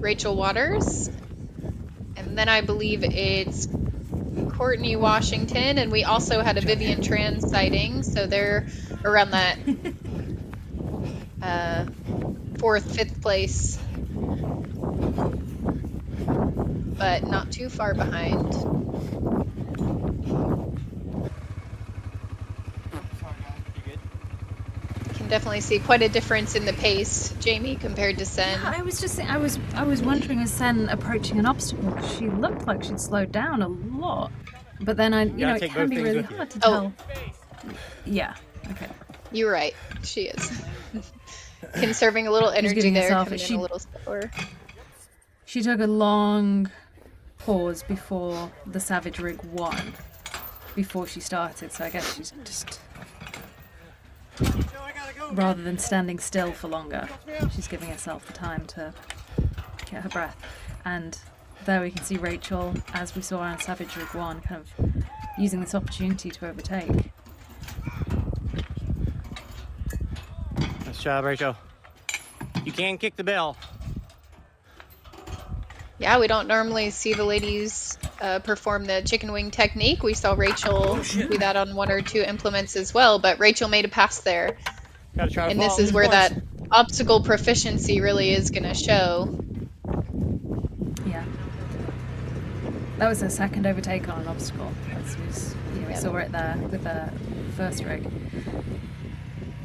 Rachel Waters, and then I believe it's Courtney Washington, and we also had a Vivian Tran sighting, so they're around that 4th, 5th place, but not too far behind. Definitely see quite a difference in the pace, Jamie, compared to Ksen. Yeah, I was just saying, I was wondering, as Ksen approaching an obstacle, she looked like she'd slowed down a lot. But then it can be really hard to tell. Yeah, okay. You're right, she is. Conserving a little energy there, coming in a little slower. She took a long pause before the Savage Rig won, before she started, so I guess she's just... rather than standing still for longer, she's giving herself the time to get her breath. And there we can see Rachel, as we saw on Savage Rig 1, kind of using this opportunity to overtake. Nice job, Rachel. You can kick the bell. Yeah, we don't normally see the ladies perform the chicken wing technique. We saw Rachel do that on 1 or 2 implements as well, but Rachel made a pass there. Gotta try to And this is where that obstacle proficiency really is going to show. Yeah. That was her second overtake on an obstacle. We saw it there with the first rig.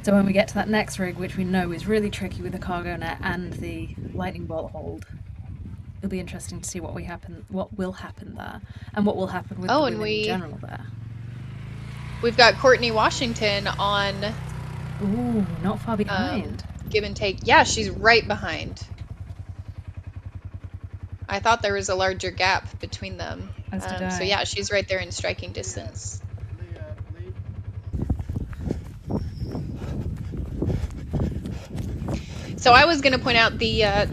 So when we get to that next rig, which we know is really tricky with the cargo net and the lightning bolt hold, it'll be interesting to see what will happen there, and what will happen with the Oh, and women in general there. we've got Courtney Washington on Ooh, not far behind. give and take. Yeah, she's right behind. I thought there was a larger gap between them. As did So I. yeah, she's right there in striking distance. So I was going to point out the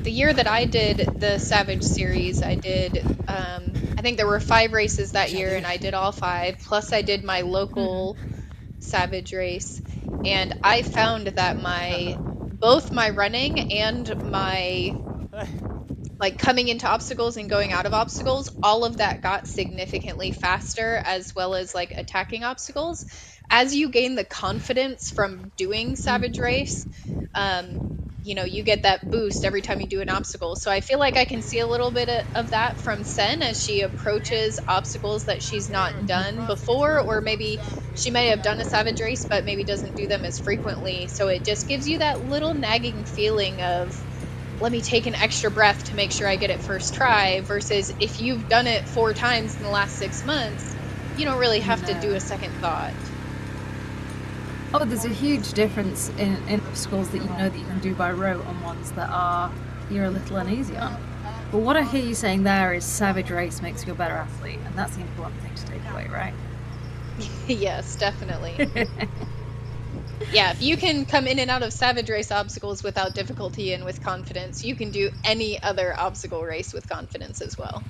year that I did the Savage series, I did I think there were 5 races that year, and I did all 5. Plus I did my local Savage race, and I found that both my running and my like coming into obstacles and going out of obstacles, all of that got significantly faster, as well as like attacking obstacles. As you gain the confidence from doing Savage Race, you get that boost every time you do an obstacle. So I feel like I can see a little bit of that from Ksen as she approaches obstacles that she's not done before, or maybe she may have done a Savage Race, but maybe doesn't do them as frequently. So it just gives you that little nagging feeling of, let me take an extra breath to make sure I get it first try, versus if you've done it 4 times in the last 6 months, you don't really have to do a second thought. Oh, there's a huge difference in obstacles that you know that you can do by rote and ones that you're a little uneasy on. But what I hear you saying there is Savage Race makes you a better athlete, and that's the important thing to take away, right? Yes, definitely. Yeah, if you can come in and out of Savage Race obstacles without difficulty and with confidence, you can do any other obstacle race with confidence as well.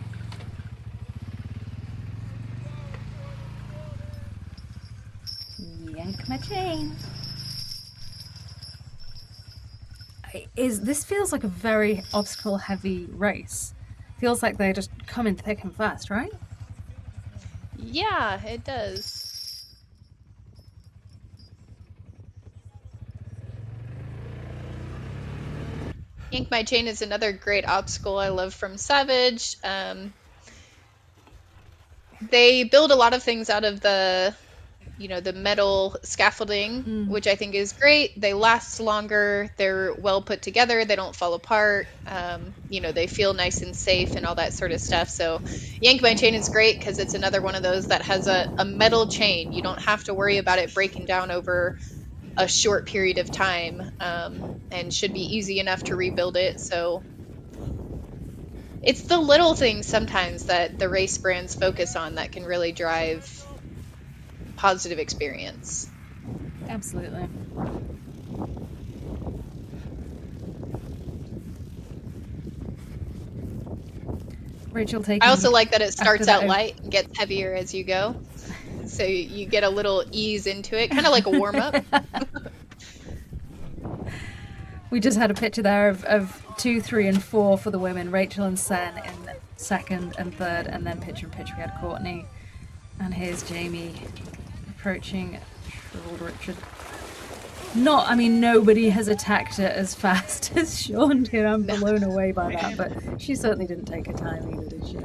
Yank my chain. This feels like a very obstacle heavy race. Feels like they just come in thick and fast, right? Yeah, it does. Yank My Chain is another great obstacle I love from Savage. They build a lot of things out of the metal scaffolding, which I think is great. They last longer. They're well put together. They don't fall apart. They feel nice and safe and all that sort of stuff. So Yank My Chain is great because it's another one of those that has a metal chain. You don't have to worry about it breaking down over a short period of time, and should be easy enough to rebuild it. So it's the little things sometimes that the race brands focus on that can really drive positive experience. Absolutely. Rachel, I also like that it starts out light and gets heavier as you go. So you get a little ease into it, kind of like a warm-up. We just had a picture there of 2, 3, and 4 for the women. Rachel and Ksen in second and third, and then picture in picture we had Courtney. And here's Jamie approaching Shriveled Richard. Nobody has attacked it as fast as Sean did. I'm blown away by that, but she certainly didn't take her time either, did she?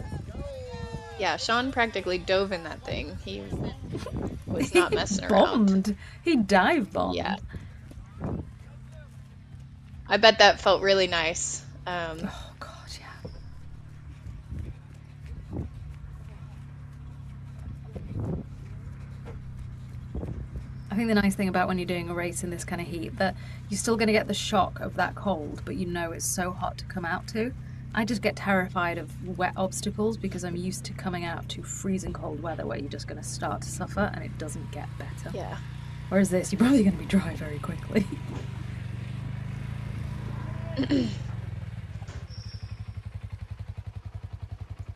Yeah, Sean practically dove in that thing. He was not messing around. He dive bombed. Yeah. I bet that felt really nice. Oh, God, yeah. I think the nice thing about when you're doing a race in this kind of heat, that you're still going to get the shock of that cold, but you know it's so hot to come out to. I just get terrified of wet obstacles because I'm used to coming out to freezing cold weather where you're just going to start to suffer and it doesn't get better. Yeah. Whereas this, you're probably going to be dry very quickly.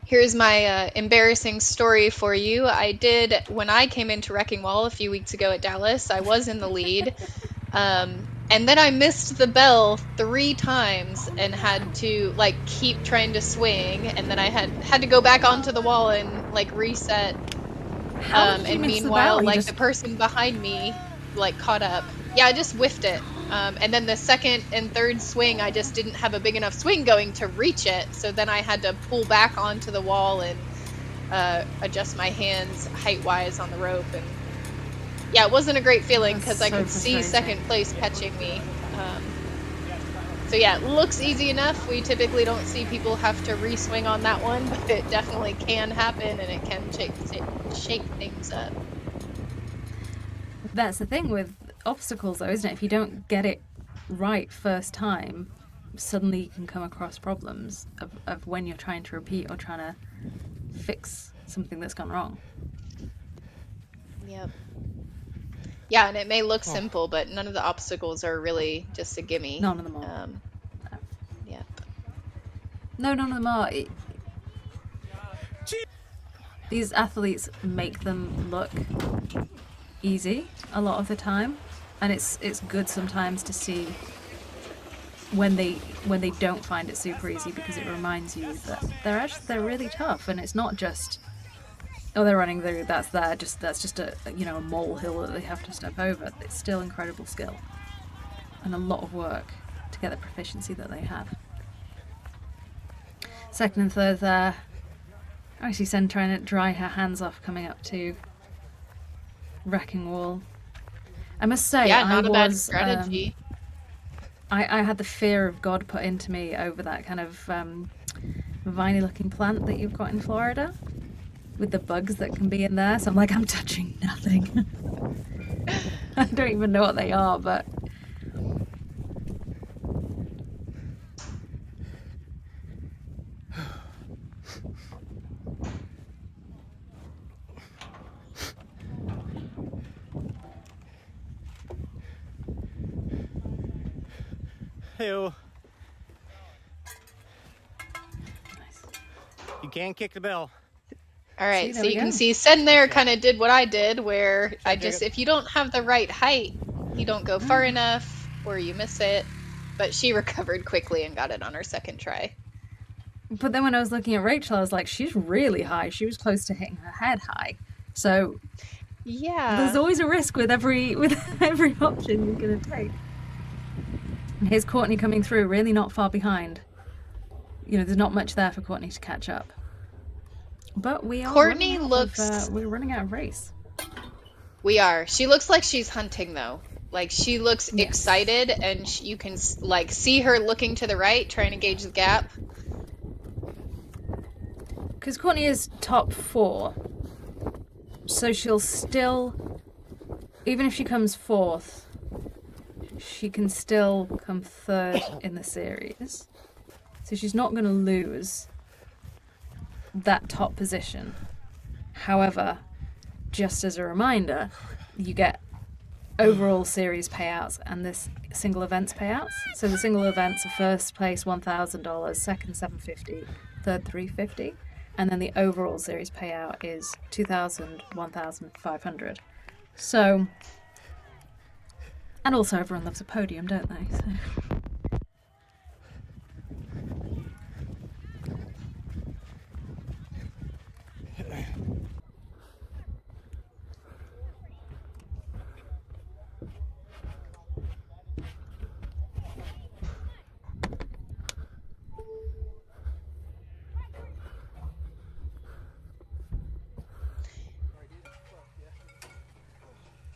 Here's my embarrassing story for you. When I came into Wrecking Wall a few weeks ago at Dallas, I was in the lead. And then I missed the bell 3 times and had to keep trying to swing, and then I had to go back onto the wall and reset. And meanwhile, the person behind me caught up. Yeah, I just whiffed it. And then the second and third swing, I just didn't have a big enough swing going to reach it. So then I had to pull back onto the wall and adjust my hands height-wise on the rope. And Yeah, it wasn't a great feeling That's because I so could see frustrating. second place catching me. So yeah, it looks easy enough. We typically don't see people have to re-swing on that one, but it definitely can happen, and it can shake things up. That's the thing with obstacles, though, isn't it? If you don't get it right first time, suddenly you can come across problems of when you're trying to repeat or trying to fix something that's gone wrong. Yep. Yeah, and it may look simple, but none of the obstacles are really just a gimme. None of them are. Yep. No, none of them are. These athletes make them look easy a lot of the time, and it's good sometimes to see when they don't find it super easy, because it reminds you that they're really tough, and it's not just, oh, they're running through, that's just a a molehill that they have to step over. It's still incredible skill and a lot of work to get the proficiency that they have. Second and third there. I see Sen trying to dry her hands off coming up to wrecking wall. I must say, Yeah, I not a bad was strategy. I had the fear of God put into me over that kind of viney looking plant that you've got in Florida with the bugs that can be in there. So I'm like, I'm touching nothing. I don't even know what they are, but Ew. nice. You can't kick the bell. All right, See, there so we you can go. see Sen there kind of did what I did, where I Jacob. just, if you don't have the right height, you don't go far enough or you miss it. But she recovered quickly and got it on her second try. But then when I was looking at Rachel, I was like, she's really high. She was close to hitting her head high. So there's Yeah. always a risk with every option you're gonna take. And here's Courtney coming through, really not far behind. There's not much there for Courtney to catch up. But we are Courtney we're running out of race. We are. She looks like she's hunting though. Like she looks Yes. excited, and you can like see her looking to the right, trying to gauge the gap. Because Courtney is top 4, so she'll still, even if she comes 4th, she can still come 3rd in the series. So she's not going to lose that top position. However, just as a reminder, you get overall series payouts and this single events payouts. So the single events are first place $1,000, second $750, third $350, and then the overall series payout is $2,000, $1,500. So, and also everyone loves a podium, don't they? So.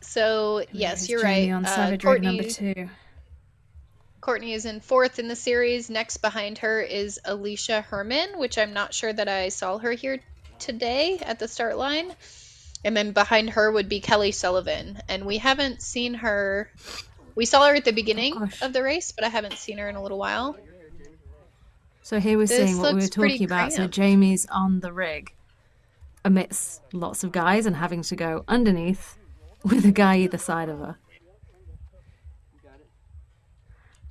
So yes, There's you're Jamie right. on Savage Rig number 2. Courtney is in 4th in the series. Next behind her is Alicia Herman, which I'm not sure that I saw her here today at the start line. And then behind her would be Kelly Sullivan. And we haven't seen her. We saw her at the beginning of the race, but I haven't seen her in a little while. So here we're This seeing what we were looks pretty talking about. So cramped. Jamie's on the rig amidst lots of guys and having to go underneath with a guy either side of her.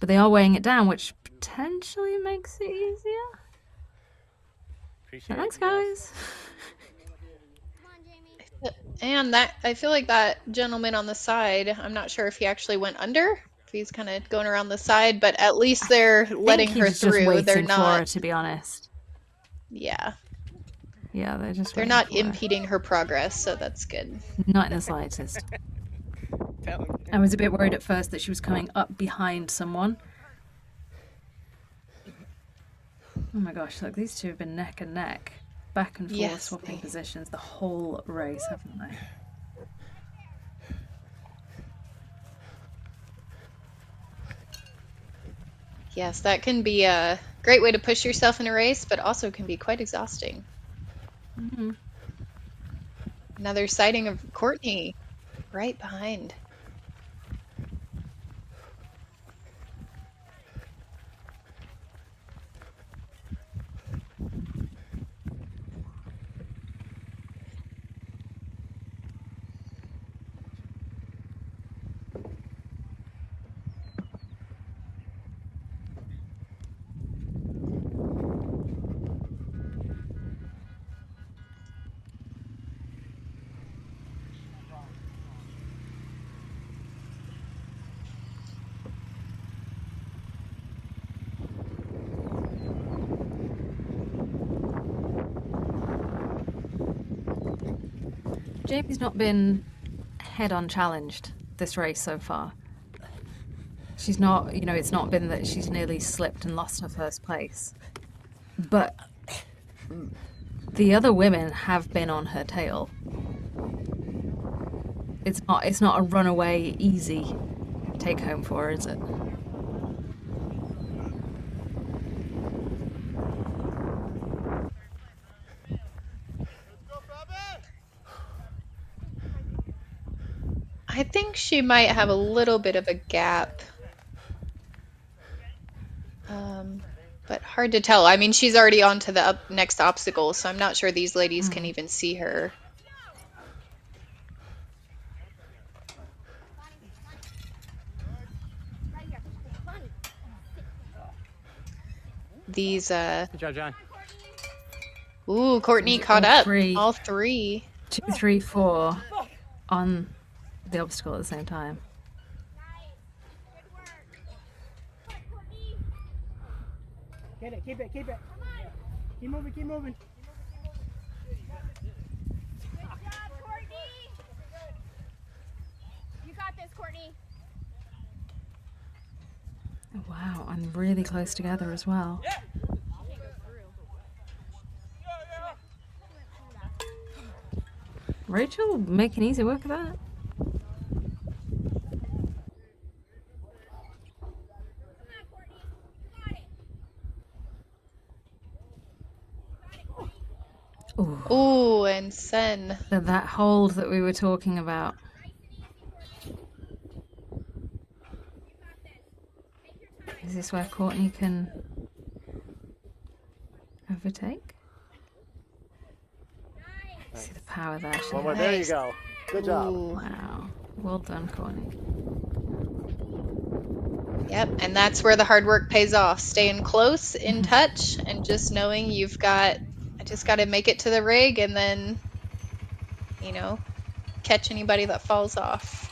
But they are weighing it down, which potentially makes it easier. Appreciate Thanks, it. guys. And that, I feel like that gentleman on the side, I'm not sure if he actually went under, if he's kind of going around the side, but at least they're letting her Just through. waiting They're for her, not, to be honest. yeah, Yeah, they're they're not waiting for her. impeding her progress, so that's good. Not in the slightest. I was a bit worried at first that she was coming up behind someone. Oh my gosh, look, these two have been neck and neck, back and forth, Yes, swapping positions the whole race, haven't they? Yes, that can be a great way to push yourself in a race, but also can be quite exhausting. Mm-hmm. Another sighting of Courtney right behind. Jamie's not been head-on challenged this race so far. She's not, it's not been that she's nearly slipped and lost her first place. But the other women have been on her tail. It's not a runaway easy take home for her, is it? I think she might have a little bit of a gap. But hard to tell. I mean, she's already on to the next obstacle, so I'm not sure these ladies can even see her. These, Good job, John. ooh, Courtney caught all up. three. All three. 2, 3, 4 on the obstacle at the same time. Keep it. Keep moving, keep moving. Good job, Courtney. You got this, Courtney. Oh, wow, and really close together as well. Rachel making easy work of that. Ooh, Ooh, and Sen. that hold that we were talking about. Is this where Courtney can overtake? See the power there. One more. There you go. Good job. Ooh. Wow. Well done, Courtney. Yep, and that's where the hard work pays off. Staying close, in touch, and just knowing I just got to make it to the rig and then, catch anybody that falls off.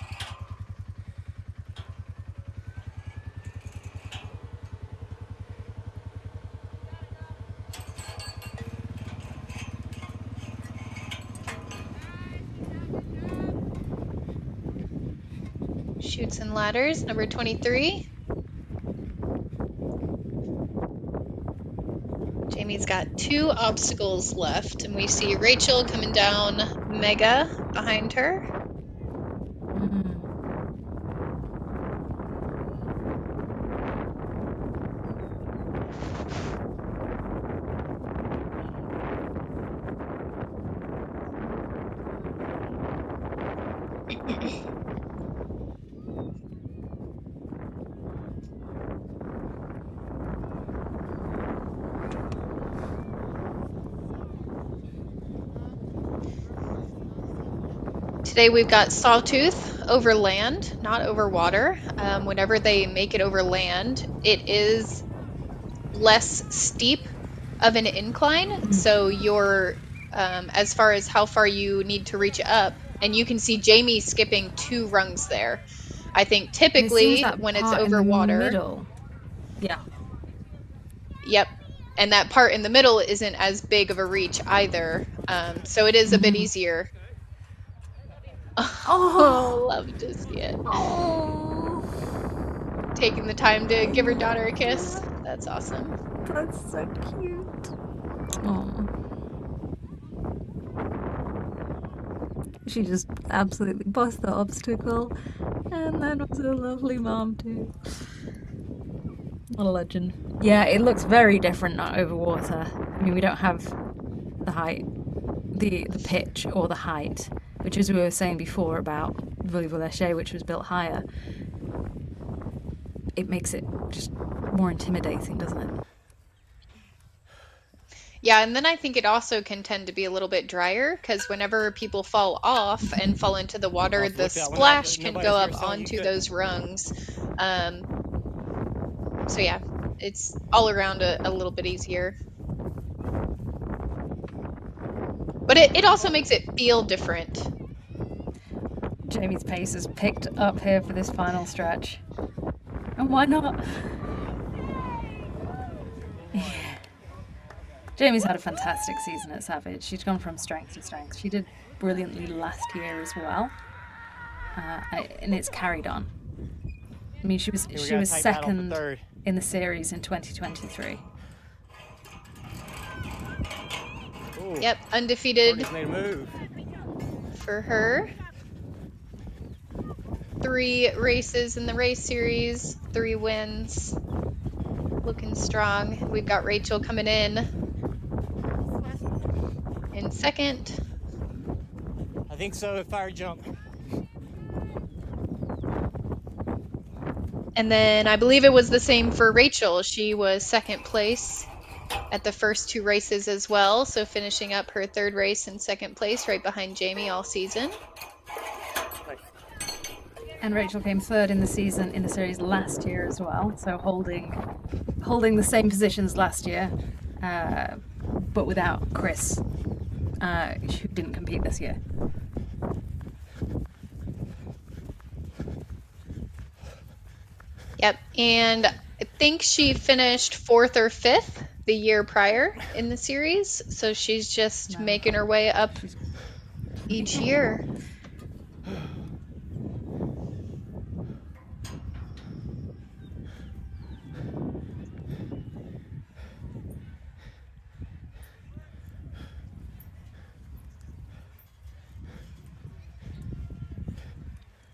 Chutes and ladders, number 23. Jamie's got 2 obstacles left, and we see Rachel coming down Mega behind her. Today we've got Sawtooth over land, not over water. Whenever they make it over land, it is less steep of an incline. So you're, as far as how far you need to reach up, and you can see Jamie skipping 2 rungs there. I think typically when it's over water. Middle. Yeah. Yep. And that part in the middle isn't as big of a reach either. So it is a bit easier. Oh, love to see it. Oh, Taking the time to give her daughter a kiss. That's awesome. that's so cute. Oh. She just absolutely passed the obstacle, and that was a lovely mom too. What a legend. Yeah, it looks very different not over water. I mean, we don't have the height, the pitch or the height, which as we were saying before about Volley-Léger, which was built higher. It makes it just more intimidating, doesn't it? Yeah, and then I think it also can tend to be a little bit drier because whenever people fall off and fall into the water, the splash can go up onto those rungs. So yeah, it's all around a little bit easier. But it also makes it feel different. Jamie's pace has picked up here for this final stretch. And why not? Yeah. Jamie's had a fantastic season at Savage. She's gone from strength to strength. She did brilliantly last year as well. And it's carried on. I mean, she was second in the series in 2023. Ooh. Yep, undefeated Courtney's made a move. for her. 3 races in the race series, 3 wins. Looking strong. We've got Rachel coming in second. I think so. Fire jump. And then I believe it was the same for Rachel. She was second place at the first 2 races as well. So finishing up her 3rd race in second place right behind Jamie all season. And Rachel came 3rd in the series last year as well. So holding the same positions last year, but without Chris, who didn't compete this year. Yep, and I think she finished 4th or 5th the year prior in the series, so she's just making her way up each year.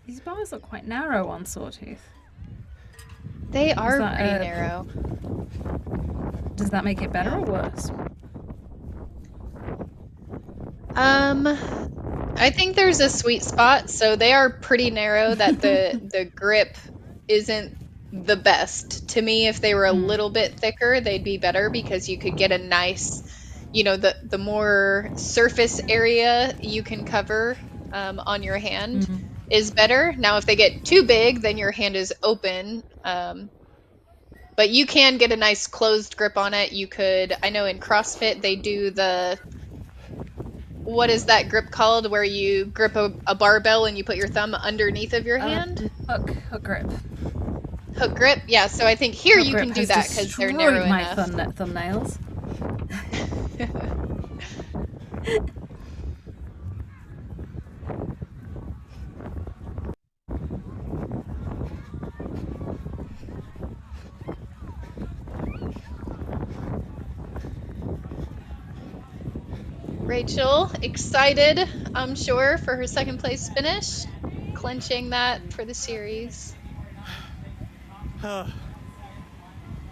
These bars look quite narrow on Sawtooth. They are pretty narrow. Does that make it better or worse? I think there's a sweet spot. So they are pretty narrow that the grip isn't the best. To me, if they were a little bit thicker, they'd be better because you could get a nice, the more surface area you can cover on your hand is better. Now, if they get too big, then your hand is open. But you can get a nice closed grip on it. You could, I know in CrossFit, they do what is that grip called where you grip a barbell and you put your thumb underneath of your hand? Hook grip. Hook grip? Yeah, so I think here Hook you grip can do has that because they're narrow my enough. thumbnails. Rachel, excited, I'm sure, for her 2nd place finish, clinching that for the series.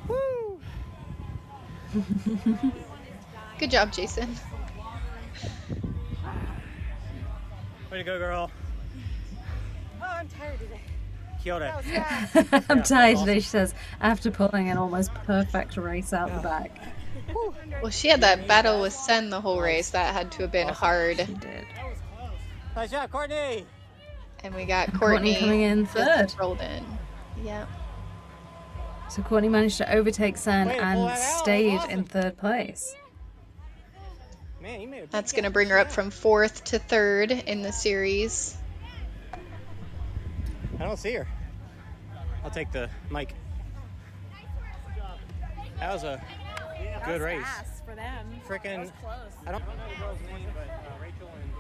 Woo! Good job, Jason. Way to go, girl. Oh, I'm tired today. Killed it. That was fast. I'm tired today, she says, after pulling an almost perfect race out the back. Well, she had that battle with Sen the whole race. That had to have been hard. She did. Nice job, Courtney. And we got Courtney coming in just 3rd. rolled in. Yeah. So Courtney managed to overtake Sen Way to pull and that out. stayed Awesome. in 3rd place. Man, you made a big That's going to gap. bring her up from 4th to 3rd in the series. I don't see her. I'll take the mic. That was a good race. Fast for them. Freaking. That was close. I don't know the girls' name, but Rachel and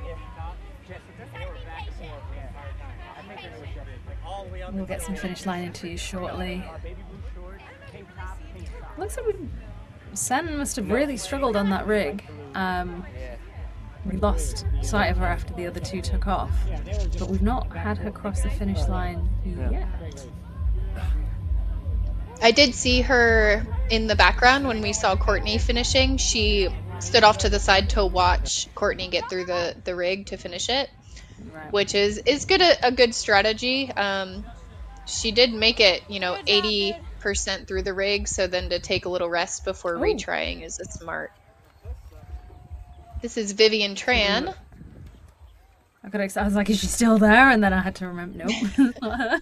Lou top. Jessica, they were back and forth the entire time. I think they were like all the way up. We'll get some finish line interviews shortly. Baby blue shorts, pink top, pink top. Looks like Sen must have really struggled on that rig. We lost sight of her after the other 2 took off, but we've not had her cross the finish line yet. I did see her in the background when we saw Courtney finishing. She stood off to the side to watch Courtney get through the rig to finish it, Right. which is good, a good strategy. She did make it, Good job, dude. 80% through the rig, so then to take a little rest before Oh. retrying is a smart. This is Vivian Tran. I got excited. I was like, is she still there? And then I had to remember, nope. It's not her.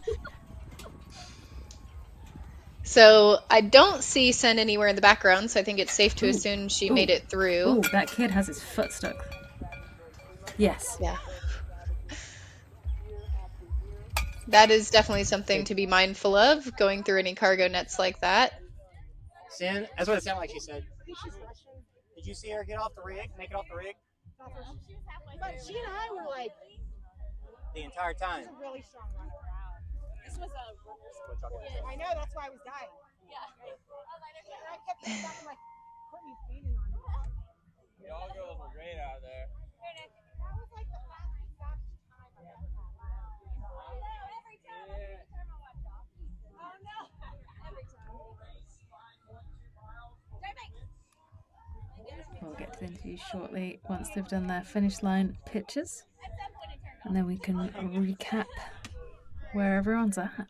So I don't see Sen anywhere in the background, so I think it's safe to assume she made it through. Oh, that kid has his foot stuck. Yes. Yeah. That is definitely something to be mindful of, going through any cargo nets like that. Sin, that's what it sounded like she said. Did you see her get off the rig, make it off the rig? But she and I were like, The entire time. this is a really strong runner. This was a I know, that's why I was dying. yeah. And I kept thinking back, I'm like, Courtney's beating on me. Y'all girls were great out there. That was like the fastest time I've ever had. Every time I turn my watch off. Oh no! Every time. We'll get to the interview shortly once they've done their finish line pictures. And then we can recap where everyone's at.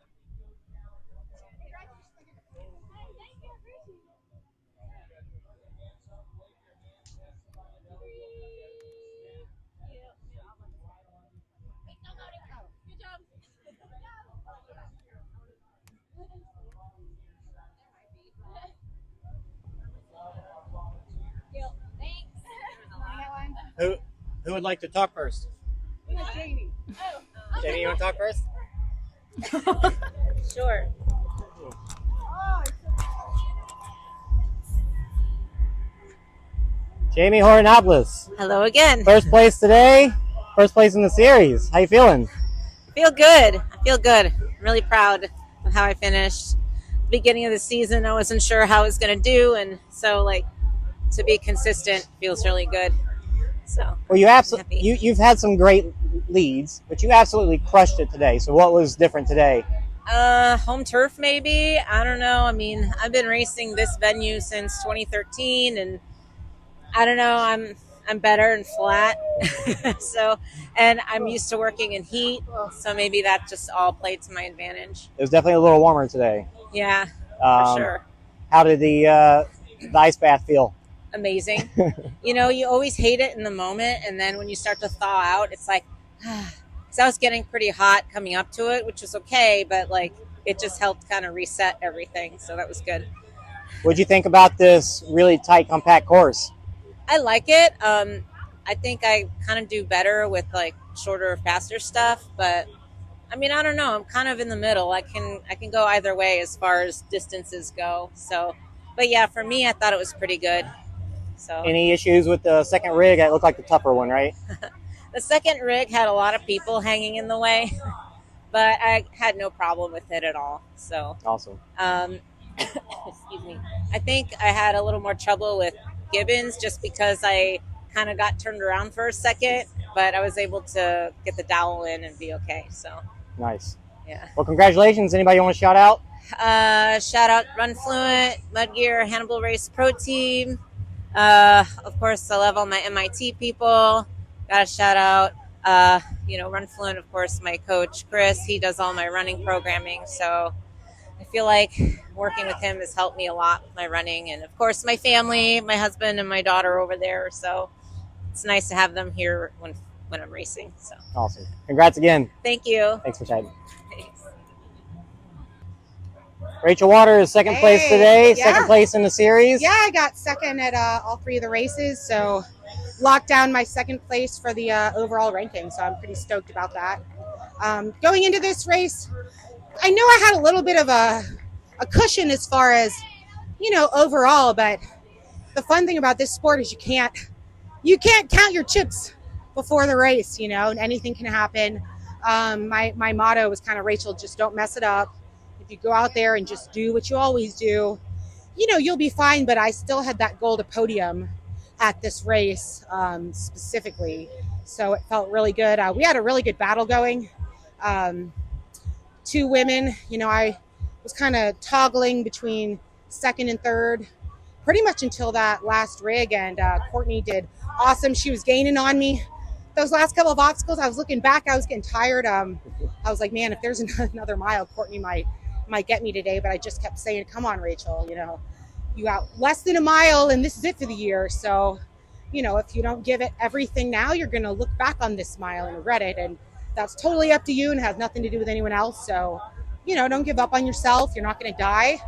Good job. Thanks. Who would like to talk first? Jamie. Jamie, you want to talk first? Sure. Jamie Horianopolous. Hello again. First place today. First place in the series. How you feeling? Feel good. I feel good. I'm really proud of how I finished. Beginning of the season, I wasn't sure how I was going to do, and so to be consistent feels really good. So Well, happy. you've had some great leads, but you absolutely crushed it today. So what was different today? Home turf maybe. I don't know. I mean, I've been racing this venue since 2013, and I don't know. I'm better in flat, so, and I'm used to working in heat, so maybe that just all played to my advantage. It was definitely a little warmer today. Yeah, Um, for sure. How did the ice bath feel? Amazing. You always hate it in the moment, and then when you start to thaw out, it's like, because I was getting pretty hot coming up to it, which was okay, but it just helped kind of reset everything, so that was good. What'd you think about this really tight, compact course? I like it. I think I kind of do better with shorter, faster stuff, but I mean, I don't know. I'm kind of in the middle. I can go either way as far as distances go. So, but yeah, for me, I thought it was pretty good. So Any issues with the second rig? It looked like the tougher one, right? the second rig had a lot of people hanging in the way, but I had no problem with it at all. So, Awesome. excuse me. I think I had a little more trouble with Gibbons just because I kind of got turned around for a second, but I was able to get the dowel in and be okay. So, Nice. yeah. Well, congratulations. Anybody you want to shout out? Shout out Run Fluent, Mudgear, Hannibal Race Pro Team. Of course, I love all my MIT people. Got to shout out, Run Fluent, of course, my coach, Chris. He does all my running programming. So I feel like working with him has helped me a lot with my running. And, of course, my family, my husband and my daughter over there. So it's nice to have them here when I'm racing. So Awesome. Congrats again. thank you. Thanks for chatting. Thanks. Rachel Waters, second place today, second place in the series. Yeah, I got second at all three of the races, so locked down my second place for the overall ranking, so I'm pretty stoked about that. Going into this race, I know I had a little bit of a cushion as far as, overall, but the fun thing about this sport is you can't count your chips before the race, and anything can happen. My motto was kind of, Rachel, just don't mess it up. If you go out there and just do what you always do, you'll be fine. But I still had that goal to podium at this race specifically. So it felt really good. We had a really good battle going. Two women, I was kind of toggling between second and third pretty much until that last rig, and Courtney did awesome. She was gaining on me. Those last couple of obstacles, I was looking back, I was getting tired. I was like, man, if there's another mile, Courtney might get me today. But I just kept saying, come on, Rachel, you got less than a mile and this is it for the year. So, if you don't give it everything now, you're going to look back on this mile and regret it. And that's totally up to you and has nothing to do with anyone else. So, don't give up on yourself. You're not going to die.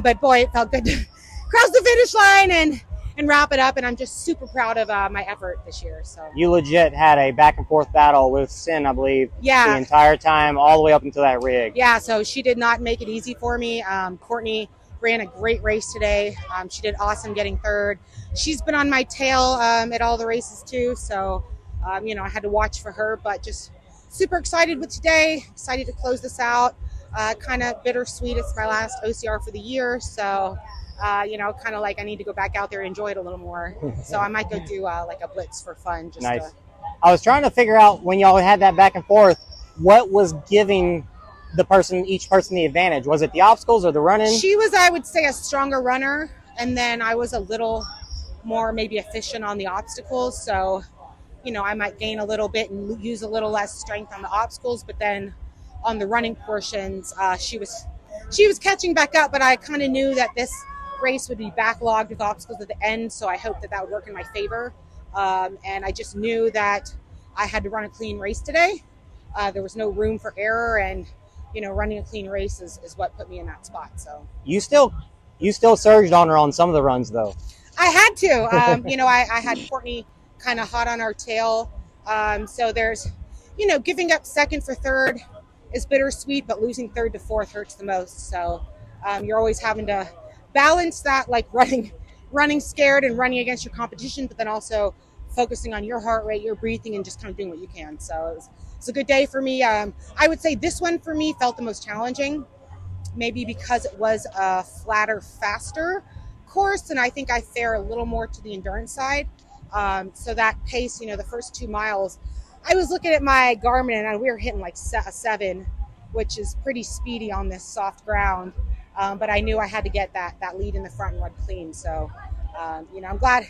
But boy, it felt good to cross the finish line and wrap it up. And I'm just super proud of my effort this year. So You legit had a back and forth battle with Ksen, I believe, the entire time, all the way up until that rig. Yeah, so she did not make it easy for me. Courtney ran a great race today. She did awesome getting third. She's been on my tail at all the races too. So, I had to watch for her, but just super excited with today. Excited to close this out. Kind of bittersweet. It's my last OCR for the year. So, kind of like I need to go back out there and enjoy it a little more. So I might go do like a blitz for fun. Just nice. I was trying to figure out when y'all had that back and forth, what was giving each person the advantage? Was it the obstacles or the running? She was, I would say, a stronger runner, and then I was a little more maybe efficient on the obstacles. So, I might gain a little bit and use a little less strength on the obstacles, but then on the running portions, she was catching back up. But I kind of knew that this race would be backlogged with obstacles at the end, so I hoped that would work in my favor. And I just knew that I had to run a clean race today. There was no room for error, and running a clean race is what put me in that spot. So you still surged on her on some of the runs, though. I had to. I had Courtney kind of hot on our tail. So there's, giving up second for third is bittersweet, but losing third to fourth hurts the most. So you're always having to balance that, like running scared and running against your competition, but then also focusing on your heart rate, your breathing, and just kind of doing what you can. So it's a good day for me. I would say this one for me felt the most challenging, maybe because it was a flatter, faster course, and I think I fare a little more to the endurance side. So that pace, the first 2 miles, I was looking at my Garmin and we were hitting like a 7, which is pretty speedy on this soft ground. But I knew I had to get that lead in the front and run clean. So, I'm glad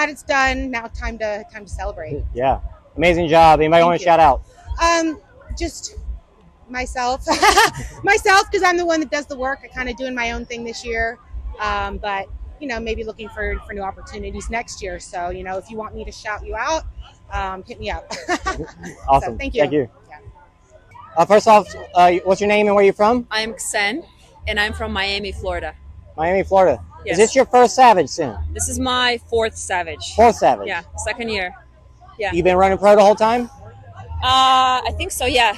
it's done. Now time to celebrate. Yeah, amazing job. Anybody want to shout out? Just myself, because I'm the one that does the work. I kind of doing my own thing this year, but maybe looking for new opportunities next year. So, if you want me to shout you out, hit me up. Awesome. So, thank you. Yeah. First off, what's your name and where are you from? I'm Ksen, and I'm from Miami, Florida. Miami, Florida. Yes. Is this your first Savage sim? This is my 4th Savage. 4th Savage? Yeah, 2nd year. Yeah. You've been running pro the whole time? I think so, yeah.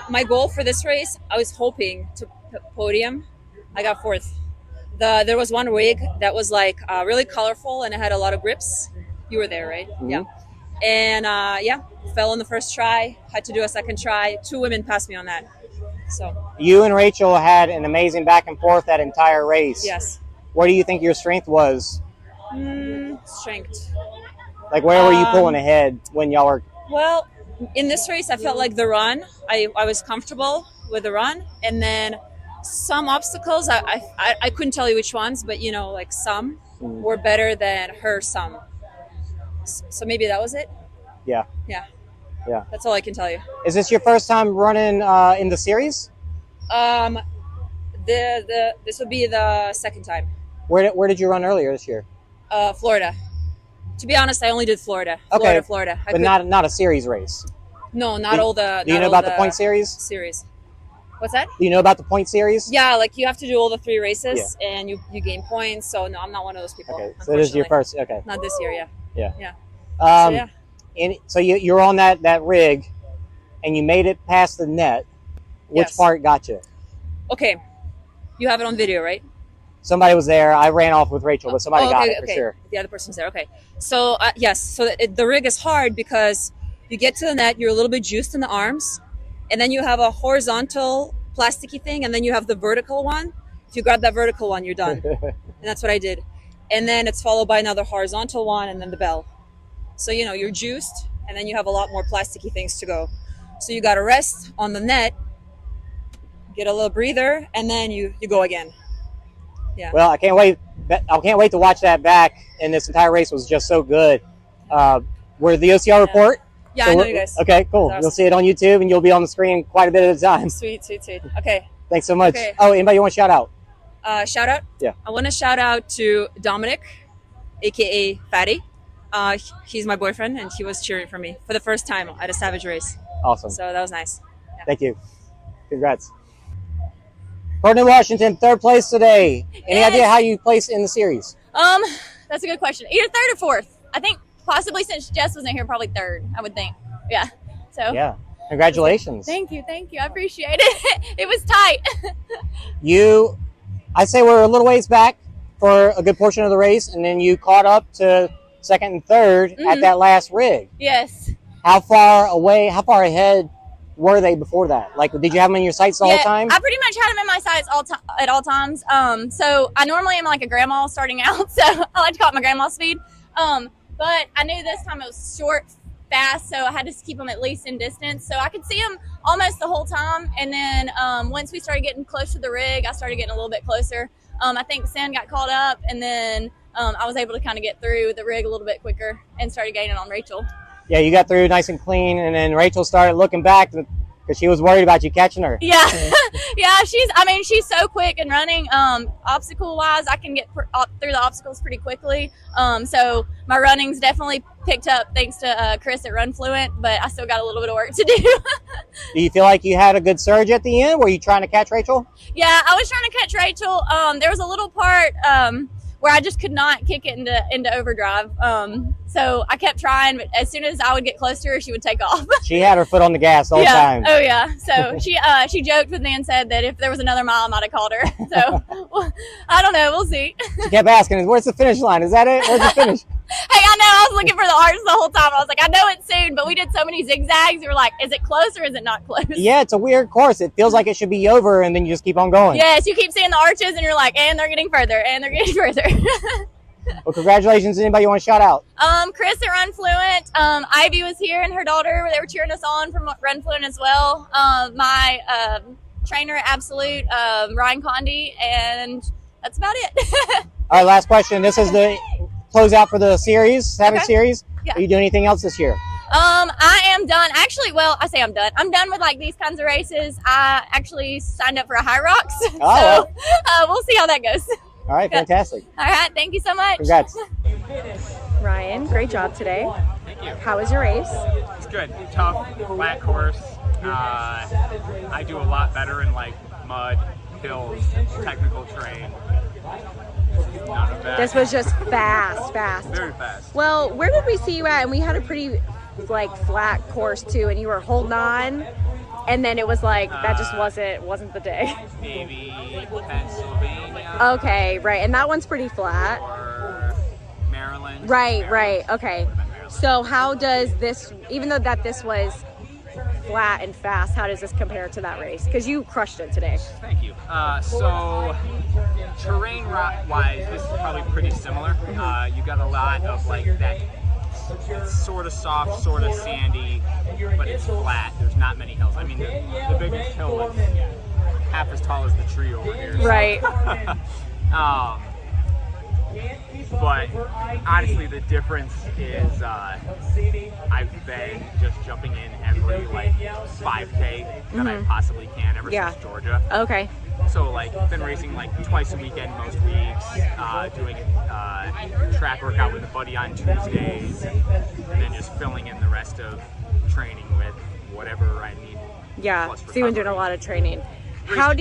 My goal for this race, I was hoping to podium. I got 4th. There was one rig that was like really colorful and it had a lot of grips. You were there, right? Mm-hmm. Yeah. And fell on the first try, had to do a second try. 2 women passed me on that. So you and Rachel had an amazing back and forth that entire race. Yes. Where do you think your strength was? Strength. Like where were you pulling ahead when y'all were? Well, in this race, I felt like the run. I was comfortable with the run, and then some obstacles I couldn't tell you which ones, but like some were better than her some. So maybe that was it. Yeah. That's all I can tell you. Is this your first time running in the series? This would be the 2nd time. Where did you run earlier this year? Florida. To be honest, I only did Florida. Okay. Florida. But not a series race. No, not all the. Do you know about the point series? Series. What's that? Do you know about the point series? Yeah, like you have to do all the 3 races and you gain points. So no, I'm not one of those people. Okay, so this is your first. Okay. Not this year, yeah. So you're on that rig, and you made it past the net. Which part got you? Okay, you have it on video, right? Somebody was there. I ran off with Rachel, but somebody got it for sure. The other person's there. Okay. So yes, so the rig is hard because you get to the net, you're a little bit juiced in the arms, and then you have a horizontal plasticky thing, and then you have the vertical one. If you grab that vertical one, you're done. And that's what I did. And then it's followed by another horizontal one, and then the bell. So you're juiced, and then you have a lot more plasticky things to go. So you got to rest on the net, get a little breather, and then you go again. Yeah. Well, I can't wait. I can't wait to watch that back. And this entire race was just so good. We're the OCR report. Yeah, so I know you guys. Okay, cool. Awesome. You'll see it on YouTube, and you'll be on the screen quite a bit at a time. Sweet. Okay. Thanks so much. Okay. Oh, anybody you want to shout out? Shout out? Yeah. I want to shout out to Dominic, aka Fatty. He's my boyfriend, and he was cheering for me for the first time at a Savage race. Awesome. So that was nice. Yeah. Thank you. Congrats. Courtney Washington, third place today. Any idea how you placed in the series? That's a good question. Either third or fourth. I think possibly since Jess wasn't here, probably third, I would think. Yeah. So. Yeah. Congratulations. Thank you. I appreciate it. It was tight. I'd say we're a little ways back for a good portion of the race, and then you caught up to second and third at that last rig. Yes. How far ahead were they before that? Like, did you have them in your sights the whole time? I pretty much had them in my sights at all times. So I normally am like a grandma starting out, so I like to call it my grandma speed. But I knew this time it was short, fast, so I had to keep them at least in distance. So I could see them almost the whole time. And then once we started getting close to the rig, I started getting a little bit closer. I think Ksen got caught up, and then I was able to kind of get through the rig a little bit quicker and started gaining on Rachel. Yeah, you got through nice and clean, and then Rachel started looking back because she was worried about you catching her. Yeah, yeah. She's so quick and running. Obstacle wise, I can get through the obstacles pretty quickly. So my running's definitely picked up thanks to Chris at Run Fluent, but I still got a little bit of work to do. Do you feel like you had a good surge at the end? Were you trying to catch Rachel? Yeah, I was trying to catch Rachel. There was a little part where I just could not kick it into overdrive. So I kept trying, but as soon as I would get close to her, she would take off. She had her foot on the gas the whole time. Oh yeah. So she joked with me and said that if there was another mile, I might have called her. So well, I don't know. We'll see. She kept asking, "Where's the finish line? Is that it? Where's the finish?" Hey, I know. I was looking for the arch the whole time. I was like, I know it's soon, but we did so many zigzags. We were like, is it close or is it not close? Yeah, it's a weird course. It feels like it should be over, and then you just keep on going. Yes, you keep seeing the arches, and you're like, and they're getting further, and they're getting further. Well, congratulations. Anybody you want to shout out? Chris at Run Fluent. Ivy was here and her daughter. They were cheering us on from Run Fluent as well. My trainer at Absolute, Ryan Condi, and that's about it. All right, last question. This is the closeout for the series, Savage series. Yeah. Are you doing anything else this year? I am done. Actually, well, I say I'm done. I'm done with like these kinds of races. I actually signed up for a High Rocks. Oh, so we'll see how that goes. All right, fantastic. All right, thank you so much. Congrats. Ryan, great job today. Thank you. How was your race? It's good. Tough, flat course. I do a lot better in like mud, hills, technical terrain. None of that. This was just fast. Very fast. Well, where did we see you at? And we had a pretty like flat course too, and you were holding on, and then it was like that just wasn't the day. Maybe Pennsylvania. Okay, right, and that one's pretty flat. Or Maryland. Right. Okay. So how does this, even though that this was flat and fast, how does this compare to that race? Because you crushed it today. Thank you. So terrain-wise, this is probably pretty similar. You got a lot of like that. It's sort of soft, sort of sandy, but it's flat. There's not many hills. I mean, the biggest hill is half as tall as the tree over here. So. Right. But honestly, the difference is I've been just jumping in every like 5K that I possibly can ever since Georgia. Okay. So like I've been racing like twice a weekend most weeks, doing a track workout with a buddy on Tuesdays, and then just filling in the rest of training with whatever I need. Yeah, so you've been doing a lot of training. Train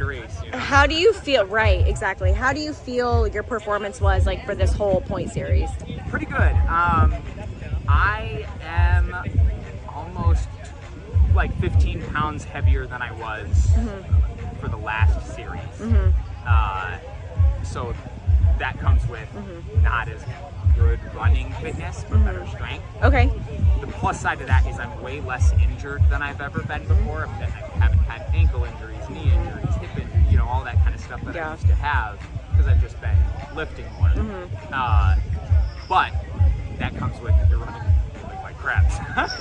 to race, you know? How do you feel, right, exactly. How do you feel your performance was like for this whole point series? Pretty good. I am almost like 15 pounds heavier than I was for the last series. So that comes with not as good running fitness, but better strength. Okay. The plus side of that is I'm way less injured than I've ever been before. I haven't had ankle injuries, knee injuries, hip injuries, you know, all that kind of stuff that I used to have because I've just been lifting more. But that comes with you're running like crap.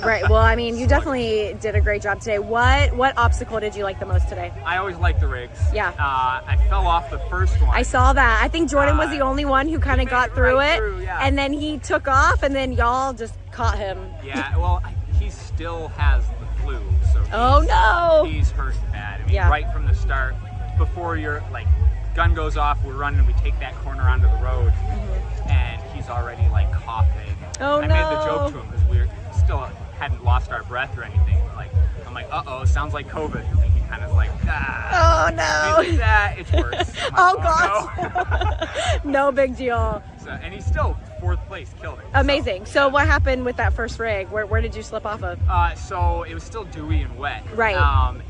Right. Well, I mean, you definitely did a great job today. What obstacle did you like the most today? I always like the rigs. Yeah. I fell off the first one. I saw that. I think Jordan was the only one who kind of got through right it. through, yeah. And then he took off, and then y'all just caught him. Yeah, well, he still has the flu, so Oh, no. he's hurt bad. I mean, Yeah. right from the start, before your gun goes off, we're running, we take that corner onto the road, and he's already like coughing. Oh, I no. made the joke to him because we still hadn't lost our breath or anything. But I'm like, uh-oh, sounds like COVID. And he kind of like, Oh, no. He's like, that, it's worse. I'm like, gosh. No big deal. So, and he's still 4th place, killed it. Amazing. So what happened with that first rig? Where did you slip off of? So it was still dewy and wet. Right.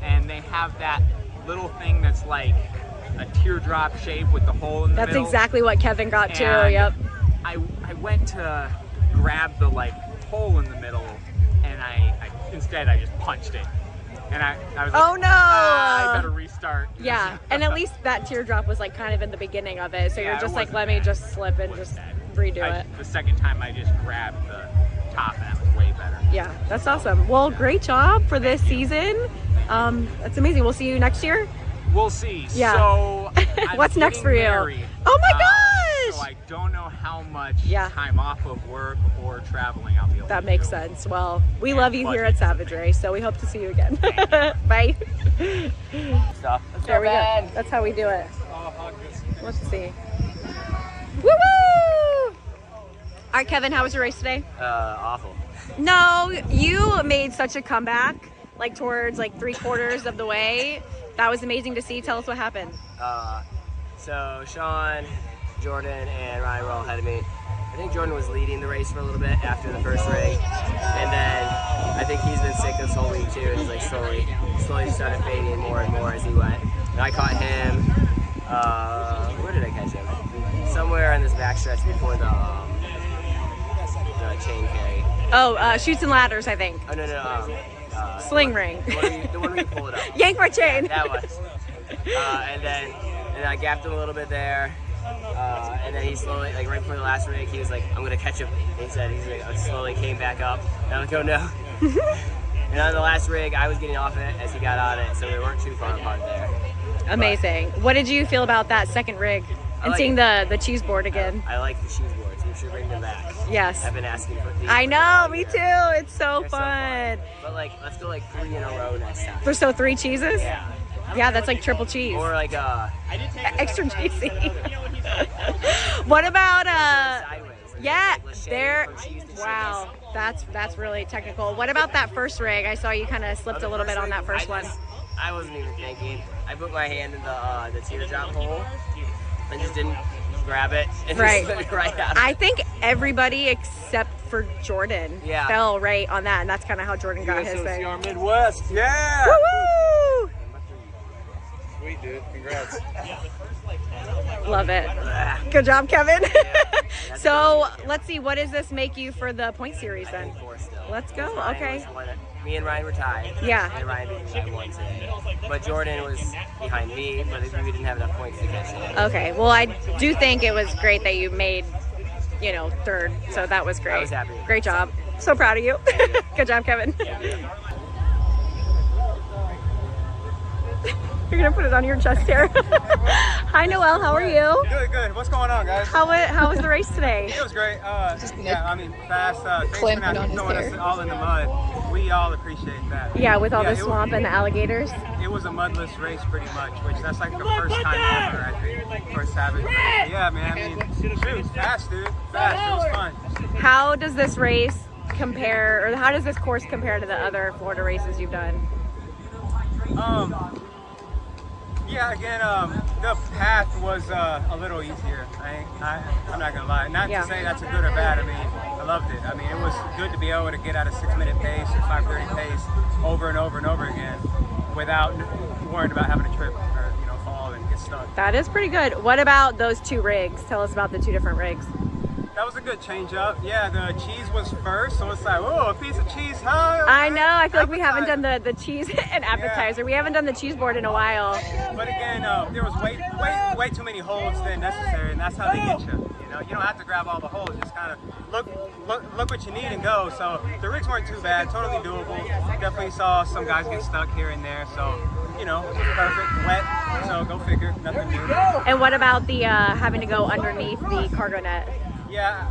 And they have that little thing that's like a teardrop shape with the hole in the That's middle. exactly what Kevin got too. And Yep. I went to grab the hole in the middle, and instead I just punched it. And I was like, Oh, no. I better restart. Yeah, and at least that teardrop was like kind of in the beginning of it, so Yeah, you're it just like, wasn't let me bad. just slip and just redo it. The second time I just grabbed the top, and that was way better. Yeah, that's awesome. Well, great job for this season. That's amazing. We'll see you next year. We'll see. Yeah. So I'm What's next for you? getting married. Oh my So gosh! I don't know how much time off of work or traveling I'll be able That to makes do. sense. Well, we love you here at SavagePro, so we hope to see you again. Bye. Stuff. There we go. That's how we do it. Let's see. Woo woo! All right, Kevin, how was your race today? Awful. No, you made such a comeback, like towards like 3/4 of the way. That was amazing to see. Tell us what happened. So Sean, Jordan, and Ryan were all ahead of me. I think Jordan was leading the race for a little bit after the first rig, and then I think he's been sick this whole week too. And he's like slowly started fading more and more as he went. And I caught him. Where did I catch him? Somewhere in this backstretch before the chain carry. Oh, Chutes and Ladders, I think. Oh no. Sling ring. The one where you pull it up. Yank my chain. That was. And then I gapped him a little bit there. And then he slowly, like right before the last rig, he was like, I'm gonna catch him. He said slowly came back up. And I'm like, oh no. And on the last rig, I was getting off it as he got on it, so we weren't too far apart there. Amazing. What did you feel about that second rig and like seeing the cheese board again? I like the cheese boards. We should bring them back. Yes. I've been asking for these. I know, me too. It's so They're fun. But let's go 3 in a row next time. There's so 3 cheeses? Yeah. Yeah, that's like triple cheese. Or extra cheesy. What about yeah, there. Wow, that's really technical. What about that first rig? I saw you kind of slipped a little bit on that first one. I wasn't even thinking. I put my hand in the teardrop hole and just didn't grab it. And Right. Just slipped right out. I think everybody except for Jordan fell right on that, and that's kind of how Jordan got his thing. USOCR Midwest, yeah! Woo-woo! Sweet, dude. Congrats. Love it. Good job, Kevin. So let's see, what does this make you for the point series then? Let's go. Okay. Me and Ryan were tied. Yeah. And Ryan beat me by 1 today. But Jordan was behind me, but we didn't have enough points to catch him. Okay. Well, I do think it was great that you made, third. So that was great. I was happy. Great job. So proud of you. Good job, Kevin. You're gonna put it on your chest here. Hi, Noel. How are you? Good. What's going on, guys? How was the race today? It was great. Fast. Thanks clamp for it not on his throwing hair. us all in the mud. We all appreciate that. Yeah, with all the it swamp and the alligators. It was a mudless race, pretty much, which that's like the first time ever, I think, for Savage. Yeah, man. I mean, shoot, fast, dude. Fast. It was fun. How does this race compare, or how does this course compare to the other Florida races you've done? Yeah, again, the path was a little easier. I'm not gonna lie. Not to say that's a good or bad. I mean, I loved it. I mean, it was good to be able to get at a 6-minute pace or 5:30 pace over and over and over again without worrying about having a trip or fall and get stuck. That is pretty good. What about those 2 rigs? Tell us about the 2 different rigs. That was a good change up. Yeah, the cheese was first, so it's like, oh, a piece of cheese, huh? I know. I feel like we haven't done the cheese and appetizer. We haven't done the cheese board in a while. But again, there was way too many holds than necessary, and that's how they get you. know, you don't have to grab all the holes. Just kind of look what you need and go. So the rigs weren't too bad, totally doable. Definitely saw some guys get stuck here and there. So, you know, it was perfect, wet. So go figure, nothing new. And what about the having to go underneath the cargo net? Yeah,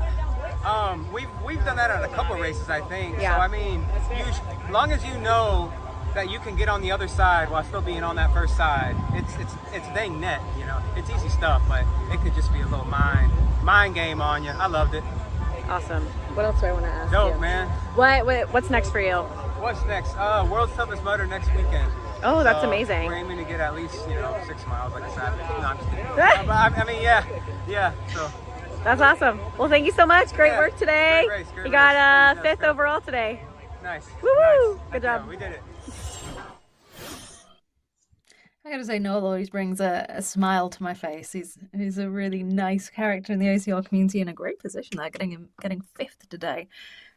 we've done that at a couple races, I think. Yeah. So I mean, as long as you know that you can get on the other side while still being on that first side, it's dang net, you know. It's easy stuff, but it could just be a little mind game on you. I loved it. Awesome. What else do I want to ask Dope, you? man. What's next for you? What's next? World's Toughest Mudder next weekend. Oh, that's So amazing. We're aiming to get at least, 6 miles like I said. No, I'm just kidding. But I mean, yeah. So. That's awesome. Well, thank you so much. Great work today. Great race, you got 5th overall today. Nice. Woo! Nice. Good job. We did it. I gotta say, Noel always brings a smile to my face. He's a really nice character in the OCR community, in a great position there, getting 5th today.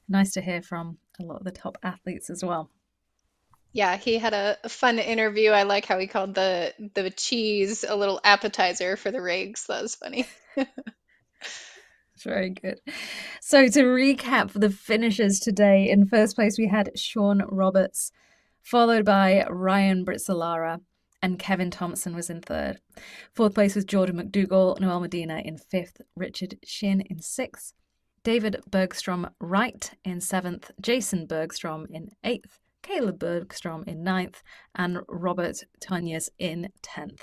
Nice to hear from a lot of the top athletes as well. Yeah, he had a fun interview. I like how he called the cheese a little appetizer for the rigs. That was funny. It's very good. So to recap the finishers today, in first place we had Sean Roberts, followed by Ryan Brizzolara, and Kevin Thompson was in third. Fourth place was Jordan McDougall, Noel Medina in fifth, Richard Shin in sixth, David Bergstrom Wright in seventh, Jason Bergstrom in eighth, Caleb Bergstrom in ninth, and Robert Tonyas in 10th.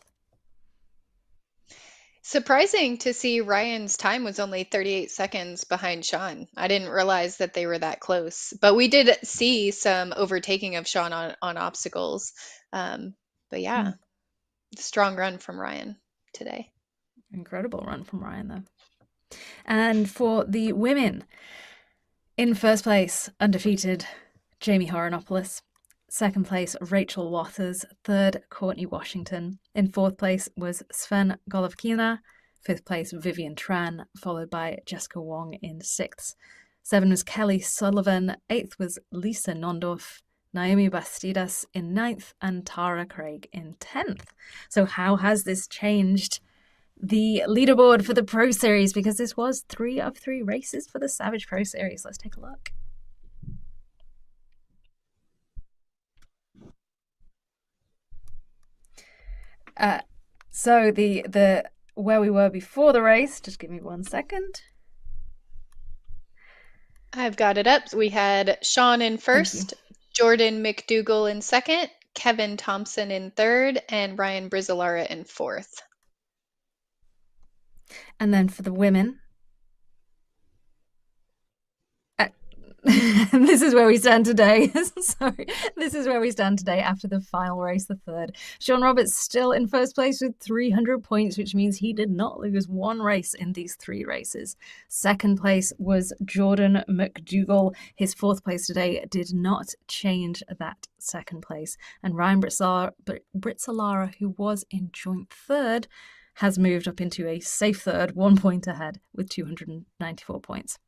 Surprising to see Ryan's time was only 38 seconds behind Sean. I didn't realize that they were that close, but we did see some overtaking of Sean on obstacles. But yeah, strong run from Ryan today. Incredible run from Ryan, though. And for the women, in first place, undefeated, Jamie Horianopolous. Second place, Rachel Waters. Third, Courtney Washington. In fourth place was Ksen Golovkina. Fifth place, Vivian Tran, followed by Jessica Wong in sixth. Seven was Kelly Sullivan. Eighth was Lisa Nondorf. Naomi Bastidas in ninth, and Tara Craig in 10th. So how has this changed the leaderboard for the Pro Series? Because this was 3 of 3 races for the Savage Pro Series. Let's take a look. So the where we were before the race, just give me 1 second. I've got it up. We had Sean in first, Jordan McDougall in second, Kevin Thompson in third, and Ryan Brizzolara in fourth. And then for the women, this is where we stand today. Sorry. This is where we stand today after the final race, the third. Sean Roberts still in first place with 300 points, which means he did not lose one race in these 3 races. Second place was Jordan McDougall. His fourth place today did not change that second place. And Ryan Brizzolara, who was in joint third, has moved up into a safe third, 1 point ahead with 294 points.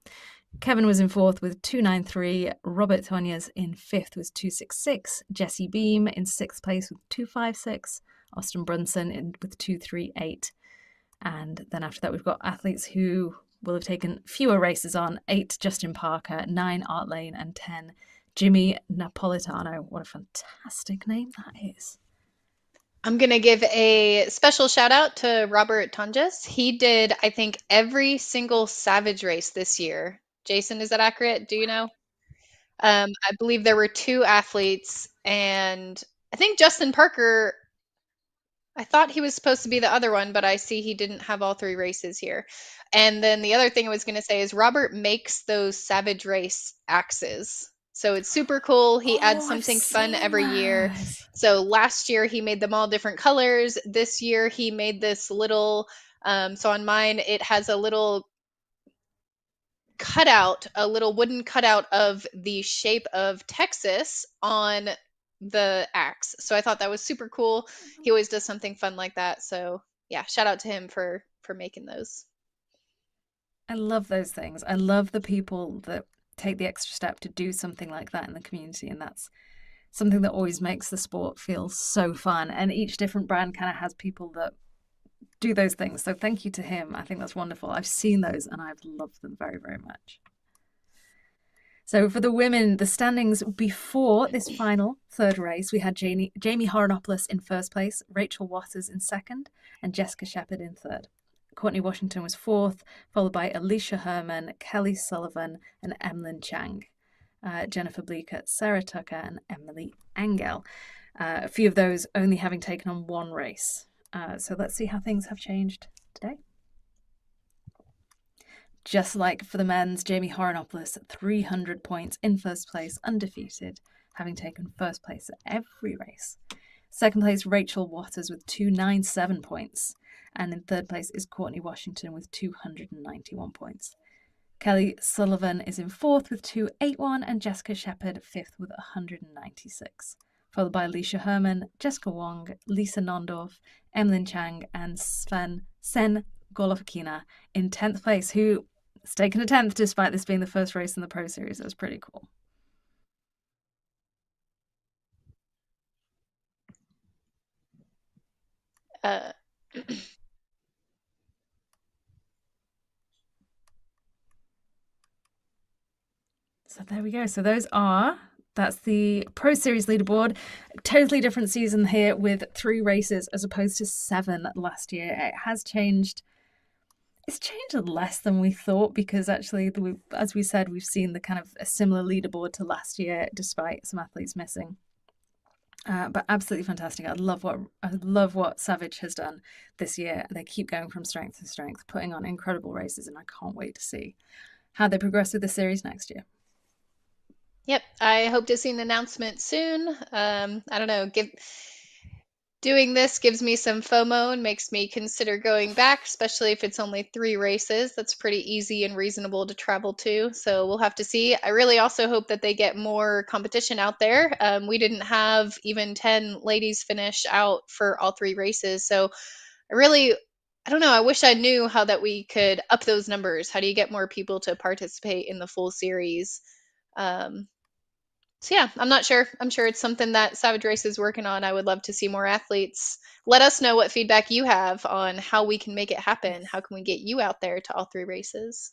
Kevin was in fourth with 293, Robert Tonyas in fifth with 266, Jesse Beam in sixth place with 256, Austin Brunson with 238. And then after that, we've got athletes who will have taken fewer races on: 8, Justin Parker, 9, Art Lane, and 10, Jimmy Napolitano. What a fantastic name that is. I'm going to give a special shout out to Robert Tonjes. He did, I think, every single Savage race this year. Jason, is that accurate? Do you know? I believe there were 2 athletes, and I think Justin Parker, I thought he was supposed to be the other one, but I see he didn't have all 3 races here. And then the other thing I was going to say is Robert makes those Savage race axes. So it's super cool. He adds something fun every year. So last year he made them all different colors. This year he made this little, so on mine it has a little cutout, a little wooden cutout of the shape of Texas on the axe. So I thought that was super cool. He always does something fun like that. So yeah, shout out to him for making those. I love those things. I love the people that take the extra step to do something like that in the community, and that's something that always makes the sport feel so fun. And each different brand kind of has people that do those things. So thank you to him. I think that's wonderful. I've seen those and I've loved them very, very much. So for the women, the standings before this final third race, we had Jamie Horianopolous in first place, Rachel Waters in second, and Jessica Shepherd in third. Courtney Washington was fourth, followed by Alicia Herman, Kelly Sullivan, and Emlyn Chang. Jennifer Bleeker, Sarah Tucker, and Emily Angel. A few of those only having taken on one race. So let's see how things have changed today. Just like for the men's, Jamie Horianopolous, 300 points in first place, undefeated, having taken first place at every race. Second place, Rachel Waters with 297 points. And in third place is Courtney Washington with 291 points. Kelly Sullivan is in fourth with 281, and Jessica Shepherd fifth with 196. Followed by Alicia Herman, Jessica Wong, Lisa Nondorf, Emlyn Chang, and Ksen Golovkina in 10th place, who has taken a 10th despite this being the first race in the Pro Series. That was pretty cool. So there we go. So that's the Pro Series leaderboard. Totally different season here with 3 races as opposed to 7 last year. It has changed. It's changed less than we thought because actually, as we said, we've seen the kind of a similar leaderboard to last year despite some athletes missing. But absolutely fantastic. I love what Savage has done this year. They keep going from strength to strength, putting on incredible races, and I can't wait to see how they progress with the series next year. Yep, I hope to see an announcement soon. I don't know, doing this gives me some FOMO and makes me consider going back, especially if it's only 3 races. That's pretty easy and reasonable to travel to. So we'll have to see. I really also hope that they get more competition out there. We didn't have even 10 ladies finish out for all 3 races. So I don't know. I wish I knew how that we could up those numbers. How do you get more people to participate in the full series? So yeah, I'm not sure. I'm sure it's something that Savage Race is working on. I would love to see more athletes. Let us know what feedback you have on how we can make it happen. How can we get you out there to all 3 races?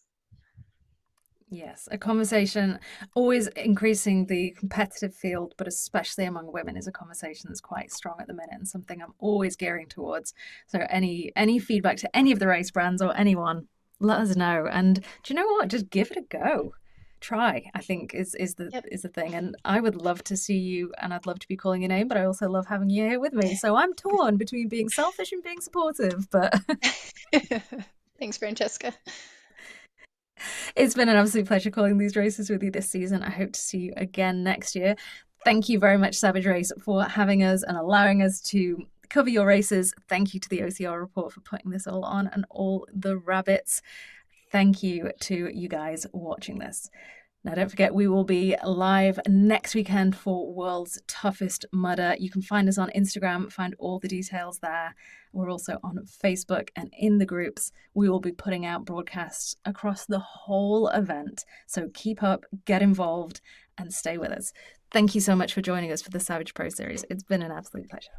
Yes, a conversation always increasing the competitive field, but especially among women is a conversation that's quite strong at the minute and something I'm always gearing towards. So any feedback to any of the race brands or anyone, let us know. And do you know what? Just give it a go. Try, I think, is the thing. And I would love to see you, and I'd love to be calling your name, but I also love having you here with me. So I'm torn between being selfish and being supportive, but Thanks, Francesca. It's been an absolute pleasure calling these races with you this season. I hope to see you again next year. Thank you very much, Savage Race, for having us and allowing us to cover your races. Thank you to the OCR report for putting this all on and all the rabbits. Thank you to you guys watching this. Now, don't forget, we will be live next weekend for World's Toughest Mudder. You can find us on Instagram, find all the details there. We're also on Facebook and in the groups. We will be putting out broadcasts across the whole event. So keep up, get involved, and stay with us. Thank you so much for joining us for the Savage Pro Series. It's been an absolute pleasure.